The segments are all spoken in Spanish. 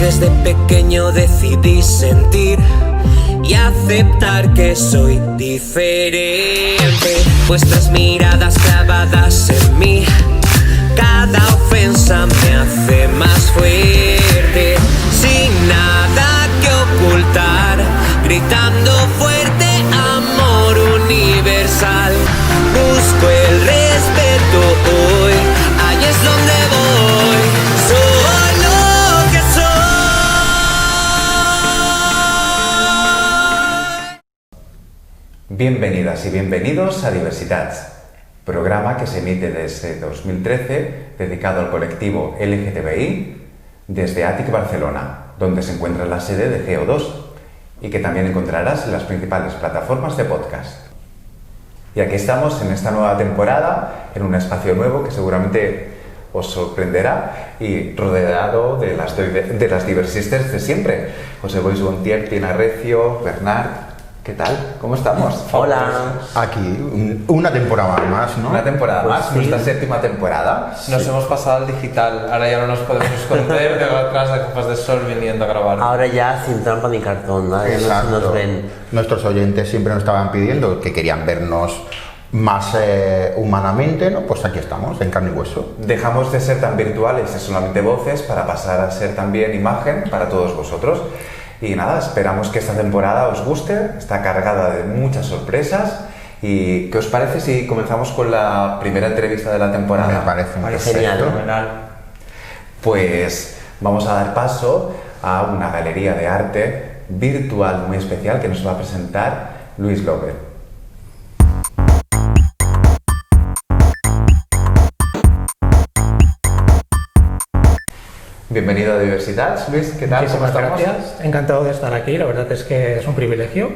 desde pequeño decidí sentir y aceptar que soy diferente. Vuestras miradas clavadas en mí, cada ofensa me hace más fuerte. Sin nada que ocultar, gritando fuerte, amor universal. Busco el respeto hoy, ahí es donde voy. Soy lo que soy. Bienvenidas y bienvenidos a Diversitats, programa que se emite desde 2013 dedicado al colectivo LGTBI desde ATIC Barcelona, donde se encuentra la sede de GEO2 y que también encontrarás en las principales plataformas de podcast. Y aquí estamos en esta nueva temporada, en un espacio nuevo que seguramente os sorprenderá y rodeado de las diversisters de siempre. José Boix Gontier, Tina Recio, Bernard. ¿Qué tal? ¿Cómo estamos? Hola. Aquí, una temporada más, ¿no? Una temporada Pues más, sí. nuestra séptima temporada. Nos hemos pasado al digital, ahora ya no nos podemos esconder detrás de gafas de sol viniendo a grabar. Ahora ya sin trampa ni cartón, ¿no? Ya no se Exacto. nos ven. Nuestros oyentes siempre nos estaban pidiendo que querían vernos más humanamente, ¿no? Pues aquí estamos, en carne y hueso. Dejamos de ser tan virtuales y solamente voces para pasar a ser también imagen para todos vosotros. Y nada, esperamos que esta temporada os guste, está cargada de muchas sorpresas. ¿Y qué os parece si comenzamos con la primera entrevista de la temporada? Me parece Genial. Fenomenal. Pues vamos a dar paso a una galería de arte virtual muy especial que nos va a presentar Luis López. Bienvenido a Diversitats, Luis, ¿qué tal? ¿Cómo Muchísimas estamos? gracias, encantado de estar aquí, la verdad es que es un privilegio.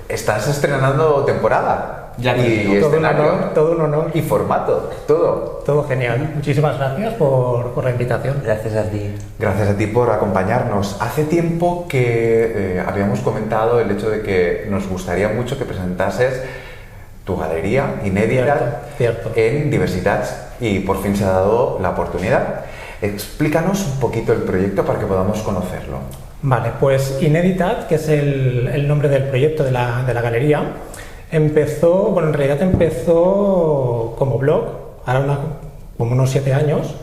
Estás estrenando temporada Ya te y digo. Todo un escenario honor, todo un honor. y formato, todo. Todo genial. Muchísimas gracias por la invitación. Gracias a ti. Gracias a ti por acompañarnos. Hace tiempo que habíamos comentado el hecho de que nos gustaría mucho que presentases tu galería inédita Cierto. en Diversitats y por fin se ha dado la oportunidad. Explícanos un poquito el proyecto para que podamos conocerlo. Vale, pues Inéditat, que es el nombre del proyecto de la galería, empezó, bueno, en realidad empezó como blog, ahora como unos 7 años,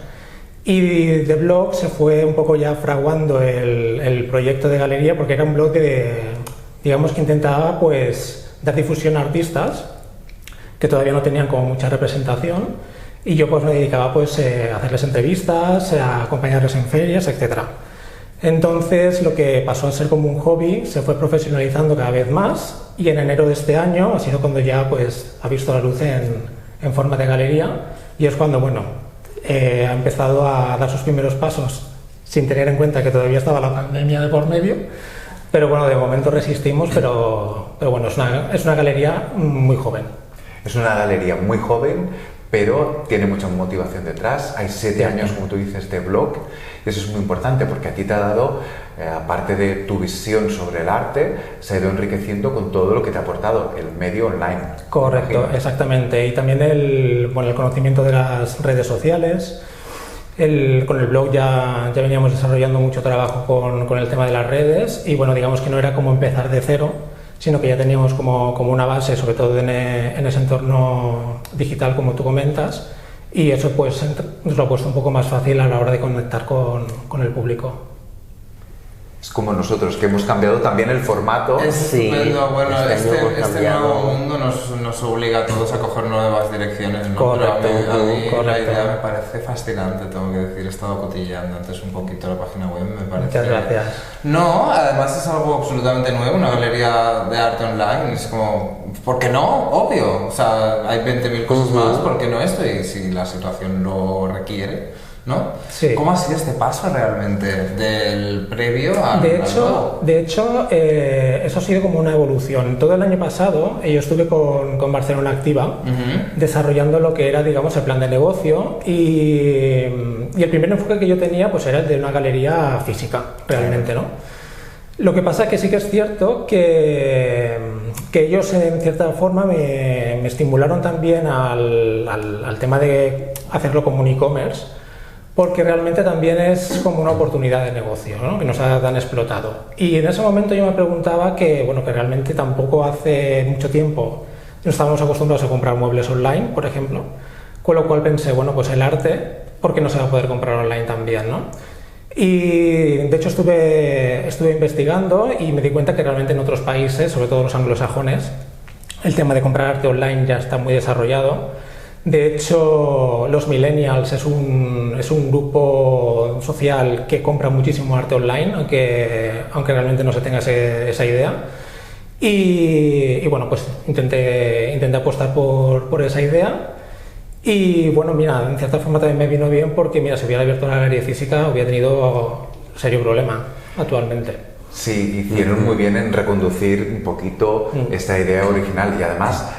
y de blog se fue un poco ya fraguando el proyecto de galería, porque era un blog digamos que intentaba pues dar difusión a artistas que todavía no tenían como mucha representación, y yo pues me dedicaba pues a hacerles entrevistas, a acompañarles en ferias, etcétera. Entonces lo que pasó a ser como un hobby se fue profesionalizando cada vez más, y en enero de este año ha sido cuando ya pues ha visto la luz en forma de galería, y es cuando bueno ha empezado a dar sus primeros pasos sin tener en cuenta que todavía estaba la pandemia de por medio, pero bueno, de momento resistimos, pero bueno, es una galería muy joven. Es una galería muy joven, pero tiene mucha motivación detrás. Hay 7 años, como tú dices, de blog, y eso es muy importante porque a ti te ha dado, aparte de tu visión sobre el arte, se ha ido enriqueciendo con todo lo que te ha aportado el medio online. Correcto, Imagino. exactamente. Y también el conocimiento de las redes sociales. Con el blog ya veníamos desarrollando mucho trabajo con el tema de las redes, y bueno, digamos que no era como empezar de cero, sino que ya teníamos como una base, sobre todo en ese entorno digital como tú comentas, y eso pues nos lo ha puesto un poco más fácil a la hora de conectar con el público. Es como nosotros, que hemos cambiado también el formato. Sí, Estupendo. Bueno, este año hemos este cambiado. nuevo mundo nos obliga a todos a coger nuevas direcciones, ¿no? Correcto, Pero a mí la correcto. idea me parece fascinante, tengo que decir. He estado cotilleando antes un poquito la página web, me parece... Muchas gracias. No, además es algo absolutamente nuevo, una galería de arte online. Es como, ¿por qué no? Obvio. O sea, hay 20.000 cosas más, ¿por qué no esto? Y si la situación lo requiere, ¿no? Sí. ¿Cómo ha sido este paso realmente del previo al De nuevo? hecho, eso ha sido como una evolución. Todo el año pasado yo estuve con Barcelona Activa Ujú. desarrollando lo que era, digamos, el plan de negocio, y el primer enfoque que yo tenía pues era el de una galería física, realmente, ¿no? Lo que pasa es que sí que es cierto que ellos en cierta forma me estimularon también al tema de hacerlo como un e-commerce, porque realmente también es como una oportunidad de negocio, ¿no? Que nos han explotado. Y en ese momento yo me preguntaba que, bueno, que realmente tampoco hace mucho tiempo no estábamos acostumbrados a comprar muebles online, por ejemplo, con lo cual pensé, bueno, pues el arte, ¿por qué no se va a poder comprar online también, no? Y de hecho estuve investigando y me di cuenta que realmente en otros países, sobre todo los anglosajones, el tema de comprar arte online ya está muy desarrollado. De hecho, los millennials es un grupo social que compra muchísimo arte online, aunque realmente no se tenga esa idea. Y bueno, pues intenté apostar por esa idea. Y bueno, mira, en cierta forma también me vino bien porque, mira, si hubiera abierto la galería física hubiera tenido serio problema actualmente. Sí, hicieron muy bien en reconducir un poquito esta idea original y además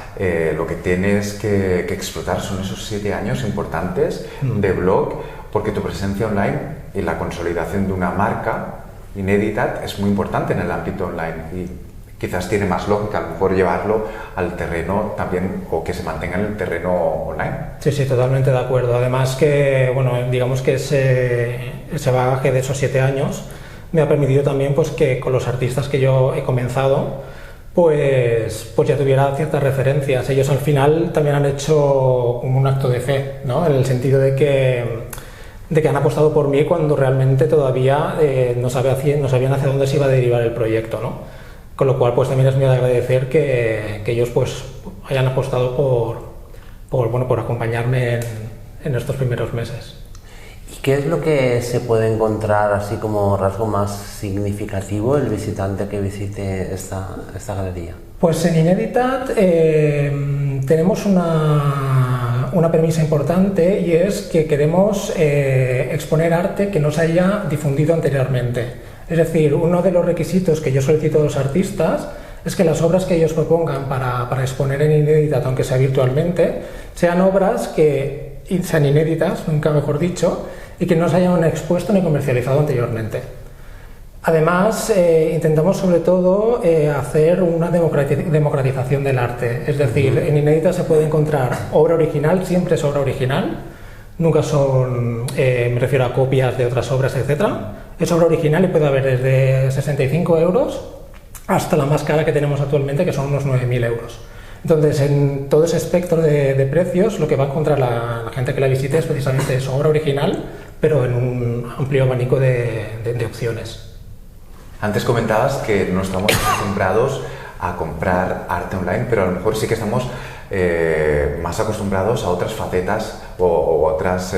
lo que tienes que explotar son esos 7 años importantes de blog, porque tu presencia online y la consolidación de una marca inédita es muy importante en el ámbito online y quizás tiene más lógica a lo mejor llevarlo al terreno también o que se mantenga en el terreno online. Sí, sí, totalmente de acuerdo. Además que, bueno, digamos que ese bagaje de esos 7 años me ha permitido también pues que con los artistas que yo he comenzado pues ya tuviera ciertas referencias. Ellos al final también han hecho como un acto de fe, ¿no? En el sentido de que han apostado por mí cuando realmente todavía no sabían hacia dónde se iba a derivar el proyecto, ¿no? Con lo cual pues también es muy de agradecer que ellos pues hayan apostado por acompañarme en estos primeros meses. ¿Y qué es lo que se puede encontrar así como rasgo más significativo el visitante que visite esta galería? Pues en Inéditat tenemos una premisa importante y es que queremos exponer arte que no se haya difundido anteriormente. Es decir, uno de los requisitos que yo solicito a los artistas es que las obras que ellos propongan para exponer en Inéditat, aunque sea virtualmente, sean obras que sean inéditas, nunca mejor dicho, y que no se hayan expuesto ni comercializado anteriormente. Además, intentamos sobre todo hacer una democratización del arte, es decir, en Inéditat se puede encontrar obra original, siempre es obra original, nunca son, me refiero a copias de otras obras, etc. Es obra original y puede haber desde 65 euros hasta la más cara que tenemos actualmente, que son unos 9.000 euros. Entonces, en todo ese espectro de precios, lo que va a encontrar la gente que la visite es precisamente eso, obra original, pero en un amplio abanico de opciones. Antes comentabas que no estamos acostumbrados a comprar arte online, pero a lo mejor sí que estamos más acostumbrados a otras facetas o otras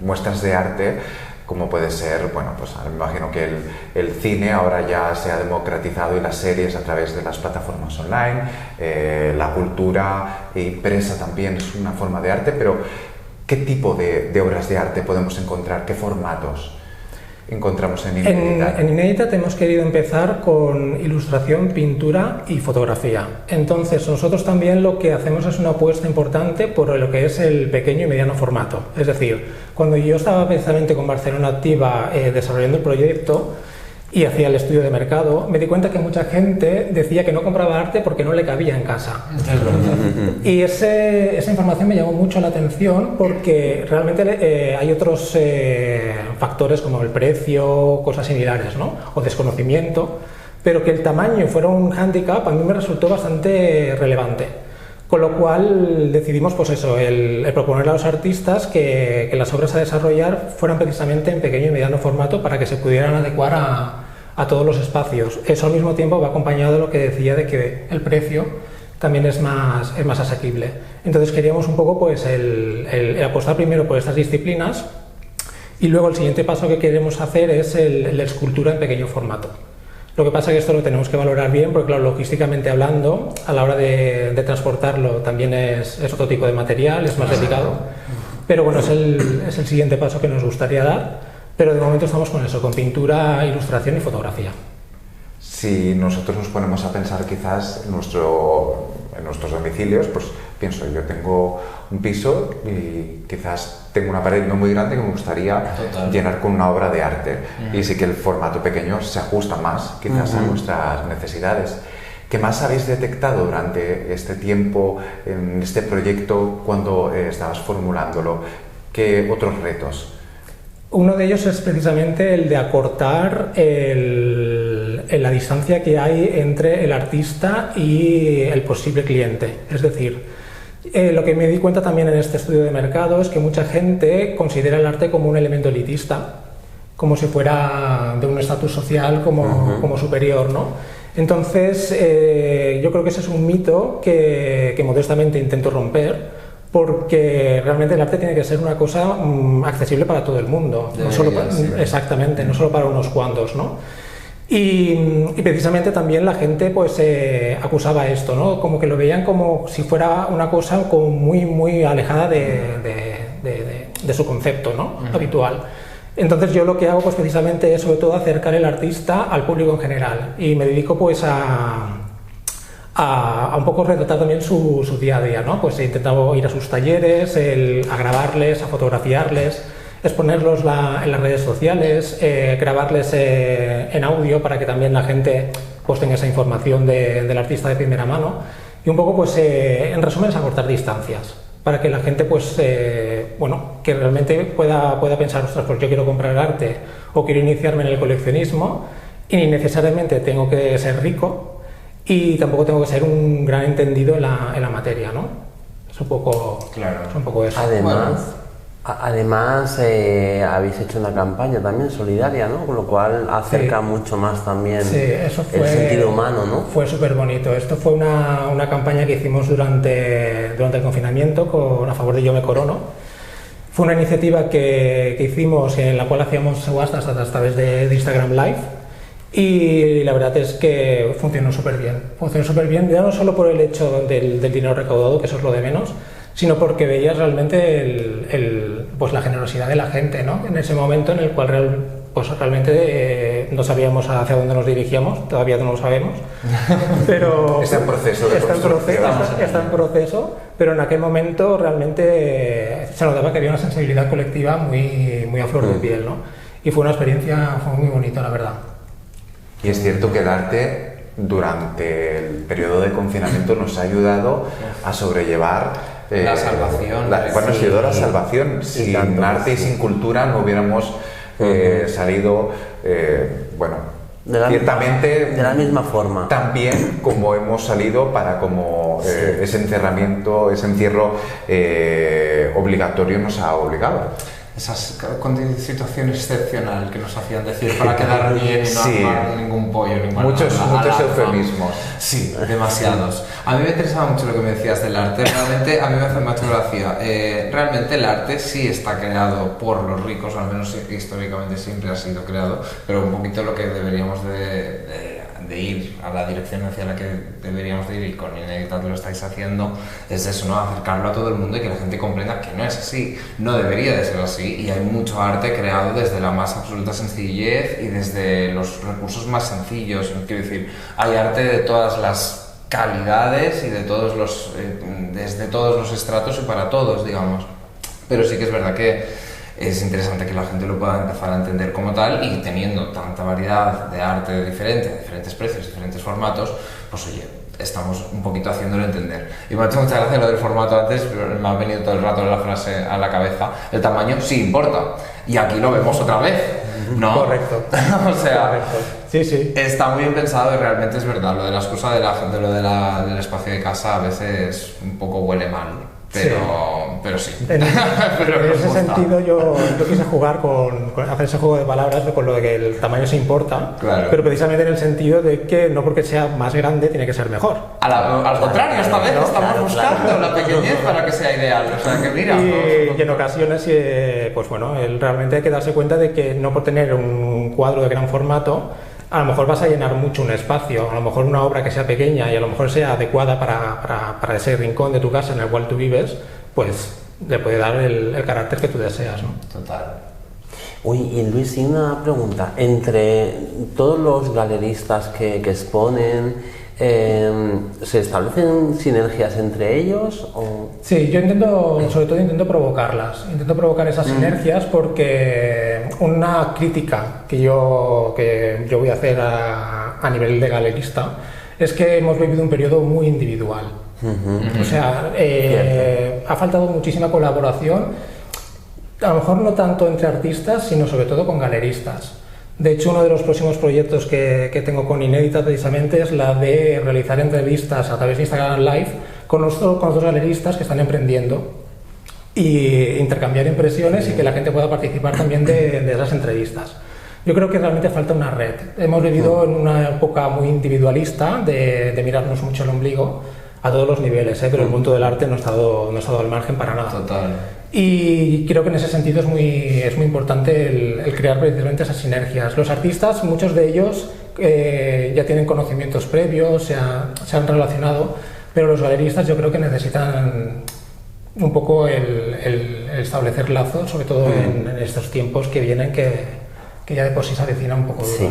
muestras de arte, como puede ser, bueno, pues me imagino que el cine ahora ya se ha democratizado y las series a través de las plataformas online, la cultura impresa también es una forma de arte, pero ¿qué tipo de obras de arte podemos encontrar? ¿Qué formatos encontramos en Inéditat? En Inéditat hemos querido empezar con ilustración, pintura y fotografía. Entonces nosotros también lo que hacemos es una apuesta importante por lo que es el pequeño y mediano formato. Es decir, cuando yo estaba precisamente con Barcelona Activa desarrollando el proyecto y hacía el estudio de mercado, me di cuenta que mucha gente decía que no compraba arte porque no le cabía en casa. Y esa información me llamó mucho la atención porque realmente hay otros factores como el precio, cosas similares, ¿no? O desconocimiento, pero que el tamaño fuera un hándicap a mí me resultó bastante relevante. Con lo cual decidimos pues eso, el proponer a los artistas que las obras a desarrollar fueran precisamente en pequeño y mediano formato para que se pudieran adecuar a todos los espacios. Eso al mismo tiempo va acompañado de lo que decía de que el precio también es más asequible. Entonces queríamos un poco pues el apostar primero por estas disciplinas y luego el siguiente paso que queremos hacer es la escultura en pequeño formato. Lo que pasa es que esto lo tenemos que valorar bien porque, claro, logísticamente hablando, a la hora de transportarlo también es otro tipo de material, es más delicado. Pero bueno, es el siguiente paso que nos gustaría dar. Pero de momento estamos con eso, con pintura, ilustración y fotografía. Si nosotros nos ponemos a pensar quizás en nuestros domicilios, pues pienso, yo tengo un piso y quizás tengo una pared no muy grande que me gustaría llenar con una obra de arte. Y sí que el formato pequeño se ajusta más quizás a nuestras necesidades. ¿Qué más habéis detectado durante este tiempo en este proyecto cuando estabas formulándolo? ¿Qué otros retos Uno de ellos es precisamente el de acortar la distancia que hay entre el artista y el posible cliente. Es decir, lo que me di cuenta también en este estudio de mercado es que mucha gente considera el arte como un elemento elitista, como si fuera de un estatus social como superior, ¿no? Entonces, yo creo que ese es un mito que modestamente intento romper, porque realmente el arte tiene que ser una cosa accesible para todo el mundo, no solo exactamente, no solo para unos cuantos, ¿no? Y precisamente también la gente pues acusaba esto, ¿no? Como que lo veían como si fuera una cosa como muy alejada de su concepto, ¿no? Habitual. Entonces yo lo que hago pues precisamente es sobre todo acercar el artista al público en general, y me dedico pues a un poco retratar también su día a día, ¿no? Pues he intentado ir a sus talleres, a grabarles, a fotografiarles, exponerlos en las redes sociales, grabarles en audio para que también la gente pues tenga esa información del artista de primera mano, y un poco pues en resumen es acortar distancias para que la gente pues bueno, que realmente pueda pensar, ostras, pues yo quiero comprar arte o quiero iniciarme en el coleccionismo, y ni necesariamente tengo que ser rico y tampoco tengo que ser un gran entendido en la materia, ¿no? Es un poco, claro. Es un poco eso. Además habéis hecho una campaña también solidaria, ¿no? Con lo cual acerca mucho más también eso fue, el sentido humano, ¿no? Fue súper bonito. Esto fue una campaña que hicimos durante el confinamiento a favor de Yo Me Corono. Fue una iniciativa que hicimos en la cual hacíamos subastas a través de Instagram Live. Y la verdad es que funcionó súper bien. Funcionó súper bien, ya no solo por el hecho del dinero recaudado, que eso es lo de menos, sino porque veías realmente pues la generosidad de la gente, ¿no? En ese momento en el cual realmente no sabíamos hacia dónde nos dirigíamos, todavía no lo sabemos, pero está en proceso de está en proceso, pero en aquel momento realmente se notaba que había una sensibilidad colectiva muy a flor de piel, ¿no? Y fue una experiencia muy bonita, la verdad. Y es cierto que el arte durante el periodo de confinamiento nos ha ayudado a sobrellevar la salvación. Bueno, ha sido la salvación. Sin arte y sin cultura no hubiéramos salido, bueno, ciertamente de la misma forma. También como hemos salido ese encerramiento, ese encierro obligatorio nos ha obligado. Esas situación excepcional que nos hacían decir para quedar bien y no armar ningún pollo. Muchos eufemismos. Sí, demasiados. A mí me interesaba mucho lo que me decías del arte. Realmente a mí me hace mucha gracia. Realmente el arte sí está creado por los ricos, o al menos históricamente siempre ha sido creado, pero un poquito lo que deberíamos de ir a la dirección hacia la que deberíamos de ir, y con Inédita lo estáis haciendo, es eso, ¿no? Acercarlo a todo el mundo y que la gente comprenda que no es así, no debería de ser así, y hay mucho arte creado desde la más absoluta sencillez y desde los recursos más sencillos. Quiero decir, hay arte de todas las calidades y desde todos los estratos y para todos, digamos, pero sí que es verdad que es interesante que la gente lo pueda empezar a entender como tal, y teniendo tanta variedad de arte diferentes precios, diferentes formatos, pues oye, estamos un poquito haciéndolo entender. Y me ha hecho mucha gracia lo del formato antes, pero me ha venido todo el rato la frase a la cabeza. El tamaño sí importa, y aquí lo vemos otra vez, ¿no? Correcto. O sea, correcto. Sí. Está muy bien pensado, y realmente es verdad, lo de la excusa de la gente, del espacio de casa a veces un poco huele mal. Pero sí. En ese sentido yo quise jugar con hacer ese juego de palabras con lo de que el tamaño se importa, claro. Pero precisamente en el sentido de que no porque sea más grande tiene que ser mejor. Al contrario, esta vez estamos buscando la pequeñez para que sea ideal. O sea, que mira. Y en ocasiones, pues bueno, realmente hay que darse cuenta de que no por tener un cuadro de gran formato a lo mejor vas a llenar mucho un espacio, a lo mejor una obra que sea pequeña y a lo mejor sea adecuada para ese rincón de tu casa en el cual tú vives, pues le puede dar el carácter que tú deseas, ¿no? Total. Uy, y Luis, y una pregunta, entre todos los galeristas que exponen, ¿se establecen sinergias entre ellos? ¿O? Sí, yo sobre todo intento provocarlas, intento provocar esas sinergias, porque una crítica que yo voy a hacer a nivel de galerista es que hemos vivido un periodo muy individual. O sea, ha faltado muchísima colaboración. a lo mejor no tanto entre artistas, sino sobre todo con galeristas. De hecho, uno de los próximos proyectos que tengo con Inédita precisamente es la de realizar entrevistas a través de Instagram Live con otros galeristas que están emprendiendo y intercambiar impresiones y que la gente pueda participar también de esas entrevistas. Yo creo que realmente falta una red. Hemos vivido en una época muy individualista de mirarnos mucho el ombligo a todos los niveles, pero el mundo del arte no ha estado al margen para nada. Total. Y creo que en ese sentido es muy importante el crear precisamente esas sinergias. Los artistas, muchos de ellos ya tienen conocimientos previos, se han relacionado, pero los galeristas yo creo que necesitan un poco el establecer lazos, sobre todo en estos tiempos que vienen, que ya de por sí se avecina un poco duros. Sí.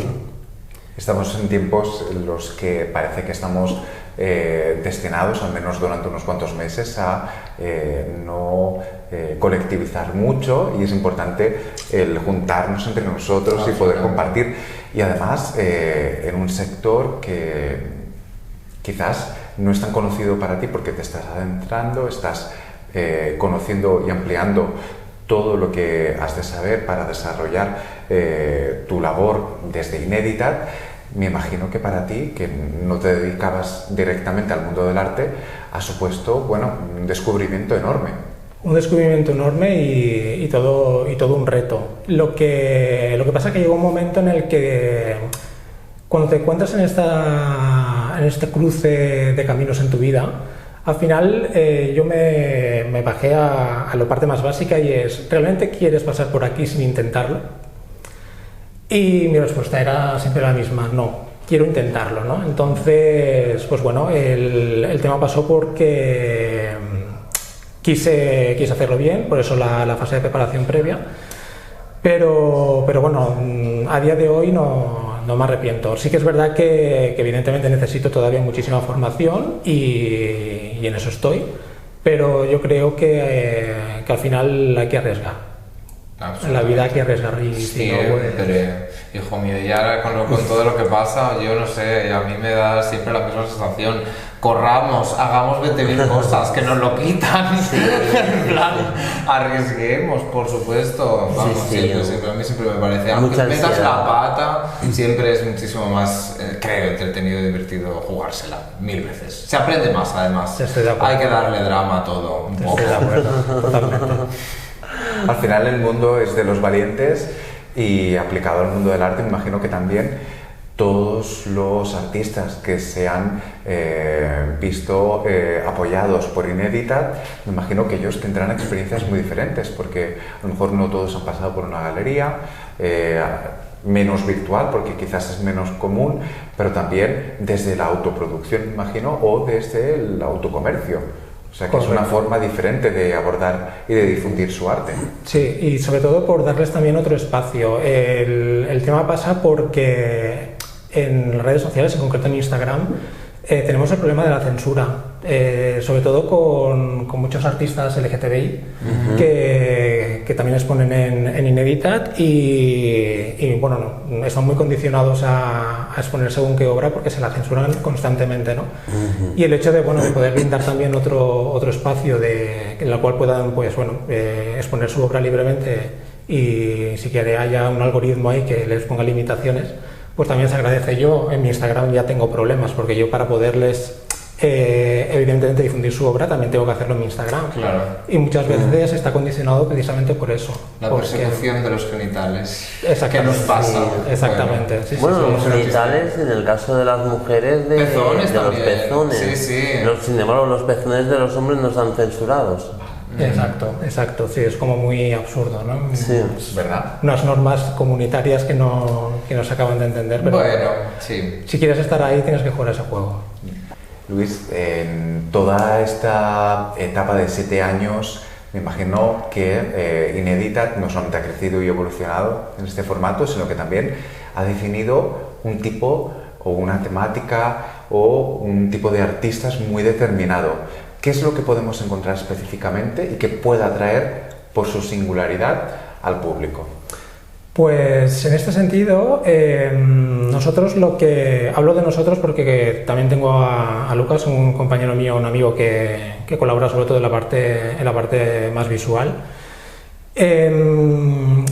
Estamos en tiempos en los que parece que estamos destinados, al menos durante unos cuantos meses, a no colectivizar mucho, y es importante el juntarnos entre nosotros y poder compartir. Y además en un sector que quizás no es tan conocido para ti porque te estás adentrando, estás conociendo y ampliando todo lo que has de saber para desarrollar tu labor desde Inédita. Me imagino que para ti, que no te dedicabas directamente al mundo del arte, ha supuesto, bueno, un descubrimiento enorme. Un descubrimiento enorme y todo un reto. Lo que pasa es que llegó un momento en el que cuando te encuentras en este cruce de caminos en tu vida, al final yo me bajé a la parte más básica, y es: ¿realmente quieres pasar por aquí sin intentarlo? Y mi respuesta era siempre la misma: no, quiero intentarlo, ¿no? Entonces, pues bueno, el tema pasó porque quise hacerlo bien, por eso la fase de preparación previa, pero bueno, a día de hoy no me arrepiento. Sí que es verdad que evidentemente necesito todavía muchísima formación y en eso estoy, pero yo creo que al final hay que arriesgar. En la vida hay que arriesgar y si no, pues... hijo mío, y ahora con todo lo que pasa, yo no sé, a mí me da siempre la misma sensación: corramos, hagamos 20.000 cosas que nos lo quitan, en plan, arriesguemos, por supuesto, vamos, siempre, a mí siempre me parece, aunque metas la pata, siempre es muchísimo más, creo, entretenido y divertido jugársela, 1000 veces. Se aprende más, además, hay que darle drama a todo, un poco. Estoy de acuerdo, totalmente. Al final el mundo es de los valientes, y aplicado al mundo del arte me imagino que también todos los artistas que se han visto apoyados por Inédita, me imagino que ellos tendrán experiencias muy diferentes, porque a lo mejor no todos han pasado por una galería, menos virtual porque quizás es menos común, pero también desde la autoproducción, me imagino, o desde el autocomercio. O sea que es una forma diferente de abordar y de difundir su arte. Sí, y sobre todo por darles también otro espacio. El tema pasa porque en las redes sociales, en concreto en Instagram, tenemos el problema de la censura, sobre todo con muchos artistas LGTBI que también exponen en Inédita y bueno, están muy condicionados a exponer según qué obra porque se la censuran constantemente, ¿no? Y el hecho de poder brindar también otro espacio en el cual puedan exponer su obra libremente, y si quiere haya un algoritmo ahí que les ponga limitaciones, pues también se agradece. Yo en mi Instagram ya tengo problemas porque yo, para poderles evidentemente difundir su obra, también tengo que hacerlo en mi Instagram. Claro. Y muchas veces está condicionado precisamente por eso. La persecución de los genitales. Exactamente. ¿Qué nos pasa? Sí, exactamente. Bueno, los genitales, en el caso de las mujeres, de pezones los también. pezones. Sí, sí. Sin embargo, los pezones de los hombres no están censurados. Exacto, sí, es como muy absurdo, ¿no? Sí, es verdad. Unas normas comunitarias que no se acaban de entender, pero bueno, sí. Si quieres estar ahí tienes que jugar ese juego. Luis, en toda esta etapa de 7 años, me imagino que Inédita no solamente ha crecido y evolucionado en este formato, sino que también ha definido un tipo o una temática o un tipo de artistas muy determinado. ¿Qué es lo que podemos encontrar específicamente y que pueda atraer por su singularidad al público? Pues en este sentido, nosotros hablo de nosotros porque también tengo a Lucas, un compañero mío, un amigo que colabora sobre todo en la parte más visual. Lo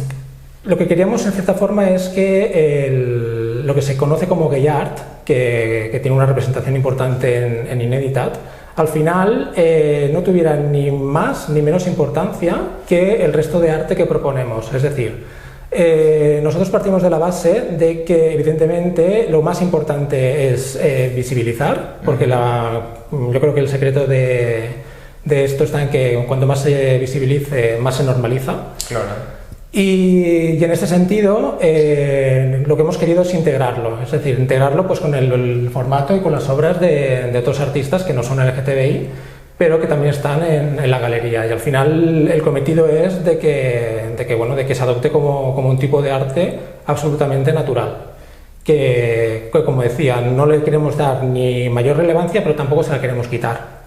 que queríamos en cierta forma es que lo que se conoce como gay art, que tiene una representación importante en Ineditat, al final no tuviera ni más ni menos importancia que el resto de arte que proponemos. Es decir, nosotros partimos de la base de que evidentemente lo más importante es visibilizar, porque yo creo que el secreto de esto está en que cuanto más se visibilice, más se normaliza. Claro. Y en este sentido, lo que hemos querido es integrarlo, es decir, integrarlo pues con el formato y con las obras de otros artistas que no son LGTBI, pero que también están en la galería. Y al final el cometido es de que se adopte como un tipo de arte absolutamente natural. Que, como decía, no le queremos dar ni mayor relevancia, pero tampoco se la queremos quitar.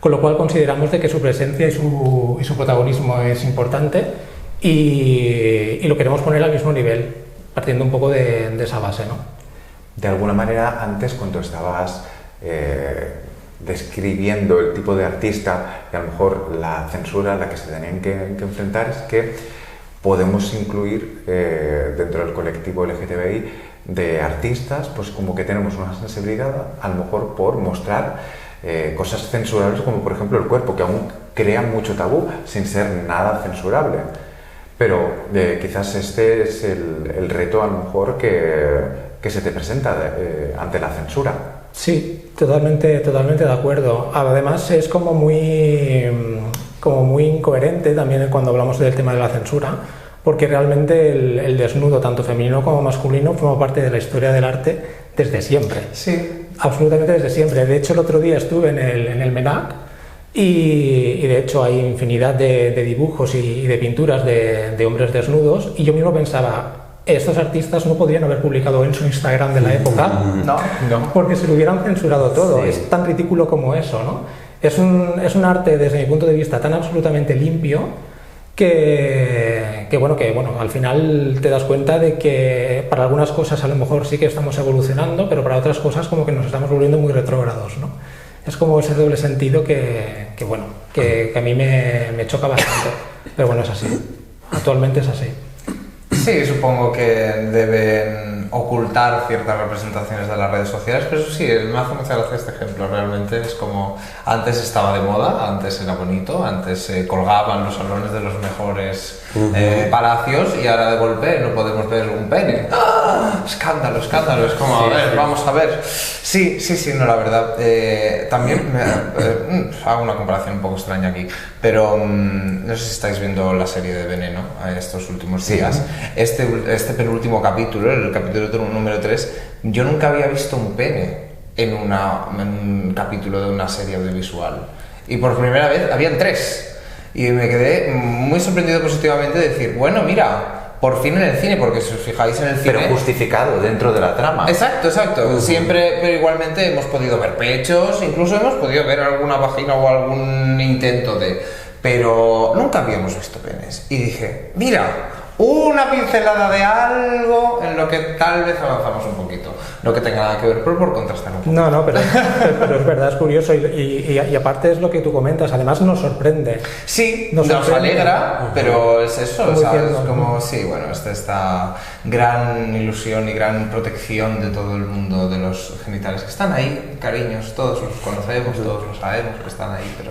Con lo cual consideramos de que su presencia y su protagonismo es importante. Y lo queremos poner al mismo nivel, partiendo un poco de esa base, ¿no? De alguna manera, antes cuando estabas describiendo el tipo de artista y a lo mejor la censura a la que se tenían que enfrentar, es que podemos incluir dentro del colectivo LGTBI de artistas, pues como que tenemos una sensibilidad a lo mejor por mostrar cosas censurables, como por ejemplo el cuerpo, que aún crean mucho tabú sin ser nada censurable. Pero quizás este es el reto a lo mejor que se te presenta ante la censura. Sí, totalmente de acuerdo. Además es como muy incoherente también cuando hablamos del tema de la censura, porque realmente el desnudo, tanto femenino como masculino, forma parte de la historia del arte desde siempre. Sí. Absolutamente desde siempre. De hecho, el otro día estuve en el MENAC, y de hecho hay infinidad de dibujos y de pinturas de hombres desnudos, y yo mismo pensaba, estos artistas no podrían haber publicado en su Instagram de la época, No. porque se lo hubieran censurado todo. Sí. Es tan ridículo como eso, ¿no? Es un arte, desde mi punto de vista, tan absolutamente limpio que al final te das cuenta de que para algunas cosas a lo mejor sí que estamos evolucionando, pero para otras cosas como que nos estamos volviendo muy retrógrados, ¿no? Es como ese doble sentido que a mí me choca bastante. Pero bueno, es así. Actualmente es así. Sí, supongo que deben ocultar ciertas representaciones de las redes sociales, pero eso sí, me hace mucha gracia este ejemplo. Realmente es como, antes estaba de moda, antes era bonito, antes se colgaban los salones de los mejores palacios, y ahora de golpe no podemos ver un pene. ¡Ah! Escándalo, es como, a ver, vamos a ver. Sí, no, la verdad. También hago una comparación un poco extraña aquí, pero no sé si estáis viendo la serie de Veneno estos últimos días. Este penúltimo capítulo, el capítulo número 3, yo nunca había visto un pene en un capítulo de una serie audiovisual. Y por primera vez habían 3. Y me quedé muy sorprendido positivamente de decir, bueno, mira, por fin en el cine, porque si os fijáis en el cine... Pero justificado dentro de la trama. Exacto. Siempre, pero igualmente hemos podido ver pechos, incluso hemos podido ver alguna vagina o algún intento de... Pero nunca habíamos visto penes. Y dije, mira, una pincelada de algo en lo que tal vez avanzamos un poquito. No que tenga nada que ver, pero por contrastar un poco. No, pero es verdad, es curioso, y aparte es lo que tú comentas, además nos sorprende. Sí, nos alegra, pero es eso, ¿sabes? Es como, sí, bueno, esta gran ilusión y gran protección de todo el mundo de los genitales que están ahí, cariños, todos los conocemos, todos lo sabemos que están ahí, pero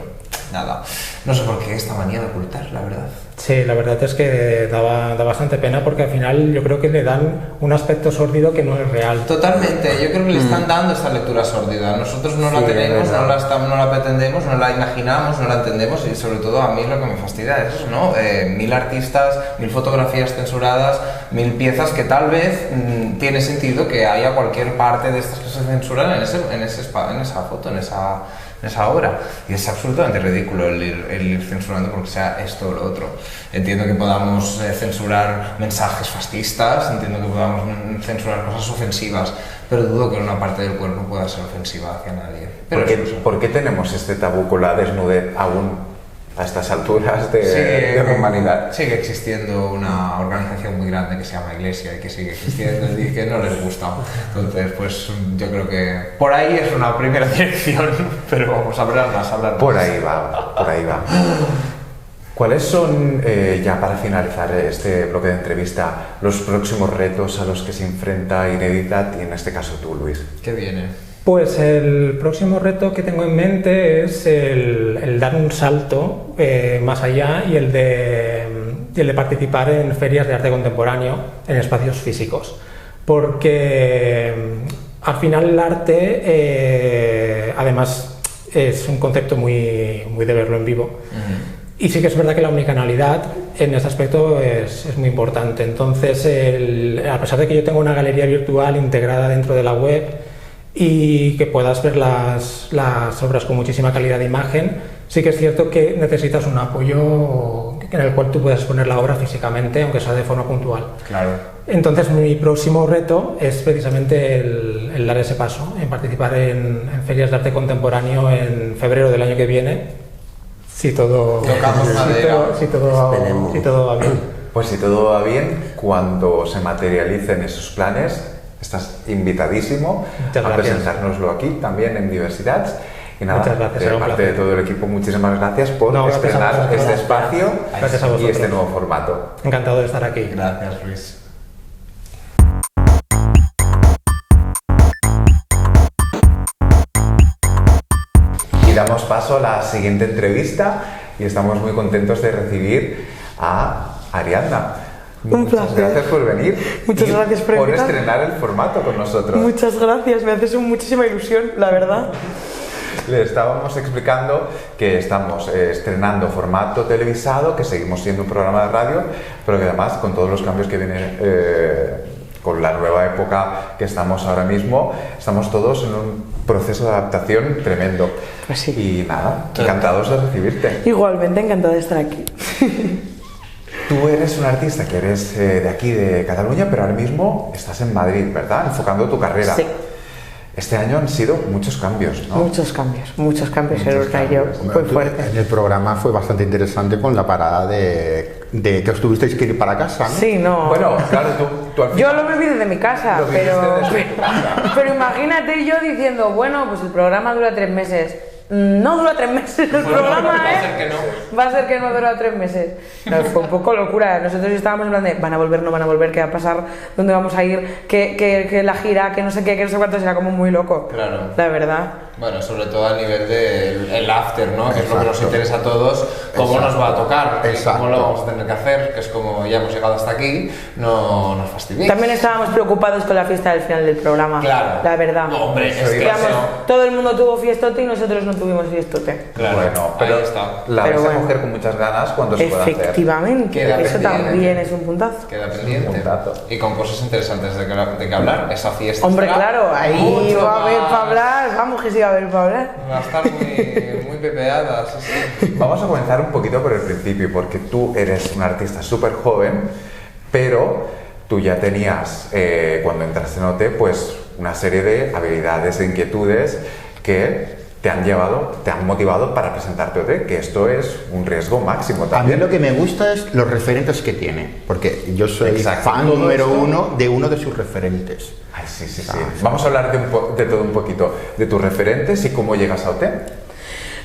nada, no sé por qué esta manía de ocultar, la verdad. Sí, la verdad es que da bastante pena, porque al final yo creo que le dan un aspecto sórdido que no es real. Totalmente, yo creo que le están dando esta lectura sórdida. Nosotros no la tenemos, no la pretendemos, no la imaginamos, no la entendemos, y sobre todo a mí lo que me fastidia es eso, ¿no? 1000 artistas, 1000 fotografías censuradas, 1000 piezas que tal vez tiene sentido que haya cualquier parte de estas que se censuran en esa foto, en esa obra, y es absolutamente ridículo el ir censurando porque sea esto o lo otro. Entiendo que podamos censurar mensajes fascistas, entiendo que podamos censurar cosas ofensivas, pero dudo que una parte del cuerpo pueda ser ofensiva hacia nadie. Pero ¿Por qué tenemos este tabú con la desnudez aún a estas alturas de la humanidad? Sigue existiendo una organización muy grande que se llama Iglesia y que sigue existiendo y que no les gusta. Entonces, pues yo creo que por ahí es una primera dirección, pero vamos a hablar más. Por ahí va. ¿Cuáles son, ya para finalizar este bloque de entrevista, los próximos retos a los que se enfrenta Ineditat y en este caso tú, Luis? ¿Qué viene? Pues el próximo reto que tengo en mente es el dar un salto más allá y el de participar en ferias de arte contemporáneo en espacios físicos. Porque al final el arte, además, es un concepto muy de verlo en vivo. Y sí que es verdad que la omnicanalidad en este aspecto es muy importante. Entonces, a pesar de que yo tengo una galería virtual integrada dentro de la web y que puedas ver las obras con muchísima calidad de imagen, sí que es cierto que necesitas un apoyo en el cual tú puedas exponer la obra físicamente, aunque sea de forma puntual. Claro. Entonces, mi próximo reto es precisamente el dar ese paso, en participar en ferias de arte contemporáneo en febrero del año que viene. Si todo, Tocamos madera. si todo va bien. Pues si todo va bien, cuando se materialicen esos planes, estás invitadísimo Muchas a gracias. presentárnoslo aquí también en Diversidad. Y nada, Muchas gracias, de será un parte placer. de todo el equipo, muchísimas gracias por No, gracias a estrenar vosotros. este espacio Gracias a y vosotros. este nuevo formato. Encantado de estar aquí. Gracias, Luis. Y damos paso a la siguiente entrevista y estamos muy contentos de recibir a Ariadna. Un Muchas placer. gracias por venir. Muchas y gracias por invitarme. estrenar el formato con nosotros. Muchas gracias, me haces muchísima ilusión, la verdad. Le estábamos explicando que estamos estrenando formato televisado, que seguimos siendo un programa de radio, pero que además con todos los cambios que vienen con la nueva época que estamos ahora mismo, estamos todos en un proceso de adaptación tremendo. Pues sí. Y nada, encantados de recibirte. Igualmente encantada de estar aquí. Tú eres un artista que eres de aquí, de Cataluña, pero ahora mismo estás en Madrid, ¿verdad? Enfocando tu carrera. Sí. Este año han sido muchos cambios, ¿no? Muchos cambios en Muchos un rayo cambios. muy fuerte. En el programa fue bastante interesante con la parada de que os tuvisteis que ir para casa, ¿no? Sí, no. Bueno, claro, tú al Yo final... lo viví desde mi casa, Lo viviste pero, desde tu casa. pero imagínate yo diciendo, bueno, pues el programa dura 3 meses. No dura 3 meses el programa, va a ¿eh? ser que no. Va a ser que no dura 3 meses. No, fue un poco locura. Nosotros estábamos en plan de, van a volver, no van a volver, qué va a pasar, dónde vamos a ir, que la gira, que no sé qué, que no sé cuánto, era como muy loco. Claro. La verdad. Bueno, sobre todo a nivel del after, ¿no? Que es lo que nos Exacto. interesa a todos, cómo Exacto. nos va a tocar, y Exacto. cómo lo vamos a tener que hacer, que es como ya hemos llegado hasta aquí, no nos fastidiéis. También estábamos preocupados con la fiesta del final del programa. Claro. La verdad. No, hombre, es que Digamos, eso- todo el mundo tuvo fiestote y nosotros no tuvimos fiestote. Claro, Bueno, pero ahí está. la Pero vais a bueno. coger con muchas ganas cuando se pueda hacer. Efectivamente. Queda Eso pendiente. también es un puntazo. Queda pendiente. Un puntazo. Y con cosas interesantes de que hablar, esa fiesta. Hombre, estará claro, ahí mucho va a haber más- para hablar. Vamos que sí va a haber para hablar. Va a estar muy pepeada, sí, sí. Vamos a comenzar un poquito por el principio, porque tú eres un artista súper joven, pero tú ya tenías, cuando entraste en OT, pues una serie de habilidades e inquietudes que te han motivado para presentarte OT, que esto es un riesgo máximo A mí también. lo que me gusta es los referentes que tiene, porque yo soy Exacto. fan Todo número esto- uno de sus referentes. Ay, sí, sí, sí. Vamos a hablar de todo un poquito, de tus referentes y cómo llegas a OT.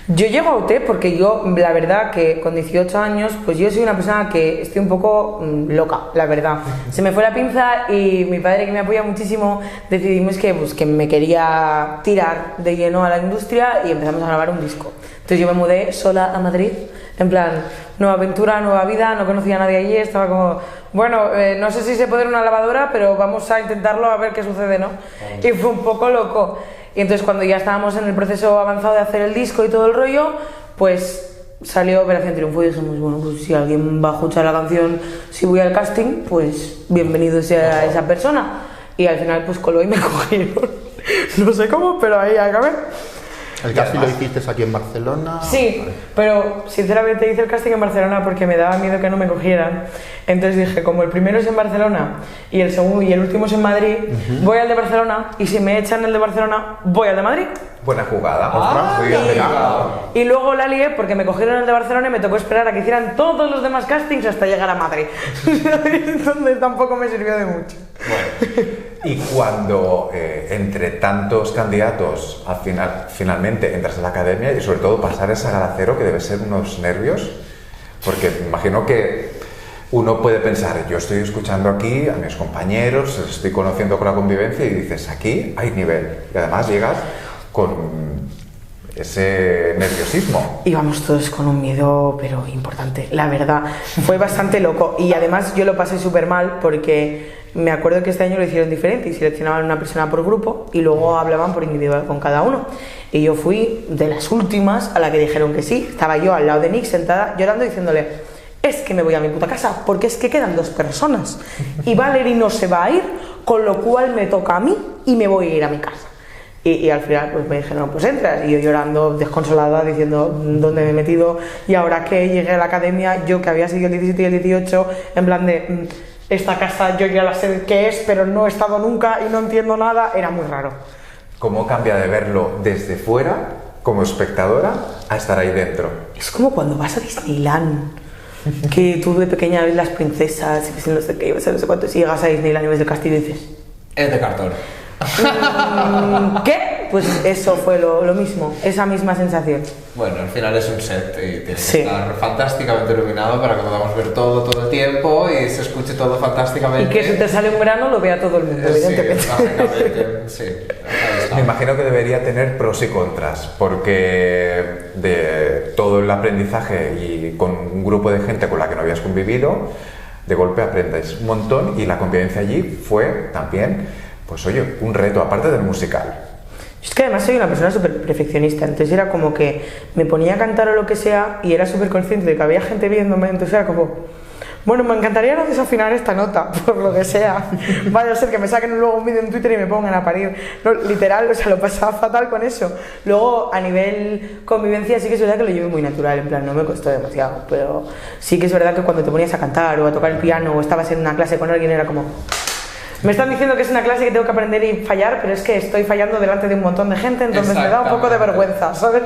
Yo llego a UT porque yo, la verdad, que con 18 años, pues yo soy una persona que estoy un poco loca, la verdad. Se me fue la pinza y mi padre, que me apoya muchísimo, decidimos que, pues, que me quería tirar de lleno a la industria y empezamos a grabar un disco. Entonces yo me mudé sola a Madrid, en plan, nueva aventura, nueva vida, no conocía a nadie allí, estaba como, bueno, no sé si se puede una lavadora, pero vamos a intentarlo a ver qué sucede, ¿no? Y fue un poco loco. Y entonces cuando ya estábamos en el proceso avanzado de hacer el disco y todo el rollo, pues salió Operación Triunfo y dijimos, bueno, pues si alguien va a escuchar la canción, si voy al casting, pues bienvenido sea esa persona. Y al final pues coló y me cogieron. No sé cómo, pero ahí acabé. El casting lo hiciste aquí en Barcelona. Sí, pero sinceramente hice el casting en Barcelona porque me daba miedo que no me cogieran. Entonces dije, como el primero es en Barcelona y el segundo y el último es en Madrid, voy al de Barcelona y si me echan el de Barcelona, voy al de Madrid. Buena jugada. Ostras, Muy bien y- pegado. Y luego la lié porque me cogieron el de Barcelona y me tocó esperar a que hicieran todos los demás castings hasta llegar a Madrid. Entonces tampoco me sirvió de mucho. Y cuando entre tantos candidatos finalmente entras a la academia y sobre todo pasar ese Garacero que debe ser unos nervios, Porque me imagino que uno puede pensar, yo estoy escuchando aquí a mis compañeros, les estoy conociendo con la convivencia y dices, aquí hay nivel. Y además llegas con ese nerviosismo. Íbamos todos con un miedo, pero importante, la verdad. Fue bastante loco y además yo lo pasé súper mal porque me acuerdo que este año lo hicieron diferente y seleccionaban una persona por grupo y luego hablaban por individual con cada uno. Y yo fui de las últimas a la que dijeron que sí. Estaba yo al lado de Nick sentada llorando diciéndole, es que me voy a mi puta casa porque es que quedan 2 personas y Valerie no se va a ir, con lo cual me toca a mí y me voy a ir a mi casa. Y al final pues me dijeron, pues entras, y yo llorando desconsolada diciendo dónde me he metido, y ahora que llegué a la academia, yo que había seguido el 17 y el 18 en plan de esta casa yo ya la sé qué es, pero no he estado nunca y no entiendo nada, era muy raro. ¿Cómo cambia de verlo desde fuera como espectadora a estar ahí dentro? Es como cuando vas a Disneyland, que tú de pequeña ves las princesas y no sé qué, no sé cuánto, y llegas a Disneyland y ves el castillo y dices, Es de cartón. ¿qué? Pues eso fue lo mismo, esa misma sensación. Bueno, al final es un set y tiene Sí. que estar fantásticamente iluminado para que podamos ver todo el tiempo y se escuche todo Y fantásticamente. que si te sale un grano lo vea todo el mundo, evidentemente. Sí, básicamente, sí. Ahí está. Me imagino que debería tener pros y contras, porque de todo el aprendizaje y con un grupo de gente con la que no habías convivido, de golpe aprendes un montón y la convivencia allí fue también, pues oye, un reto, aparte del musical. Es que además soy una persona súper perfeccionista, entonces era como que me ponía a cantar o lo que sea y era súper consciente de que había gente viéndome, entonces era como, bueno, me encantaría no desafinar esta nota, por lo que sea. Vaya a ser que me saquen luego un vídeo en Twitter y me pongan a parir. No, literal, o sea, lo pasaba fatal con eso. Luego, a nivel convivencia, sí que es verdad que lo llevé muy natural, en plan, no me costó demasiado, pero sí que es verdad que cuando te ponías a cantar o a tocar el piano o estabas en una clase con alguien era como... Me están diciendo que es una clase que tengo que aprender y fallar, pero es que estoy fallando delante de un montón de gente, entonces me da un poco de vergüenza, ¿sabes?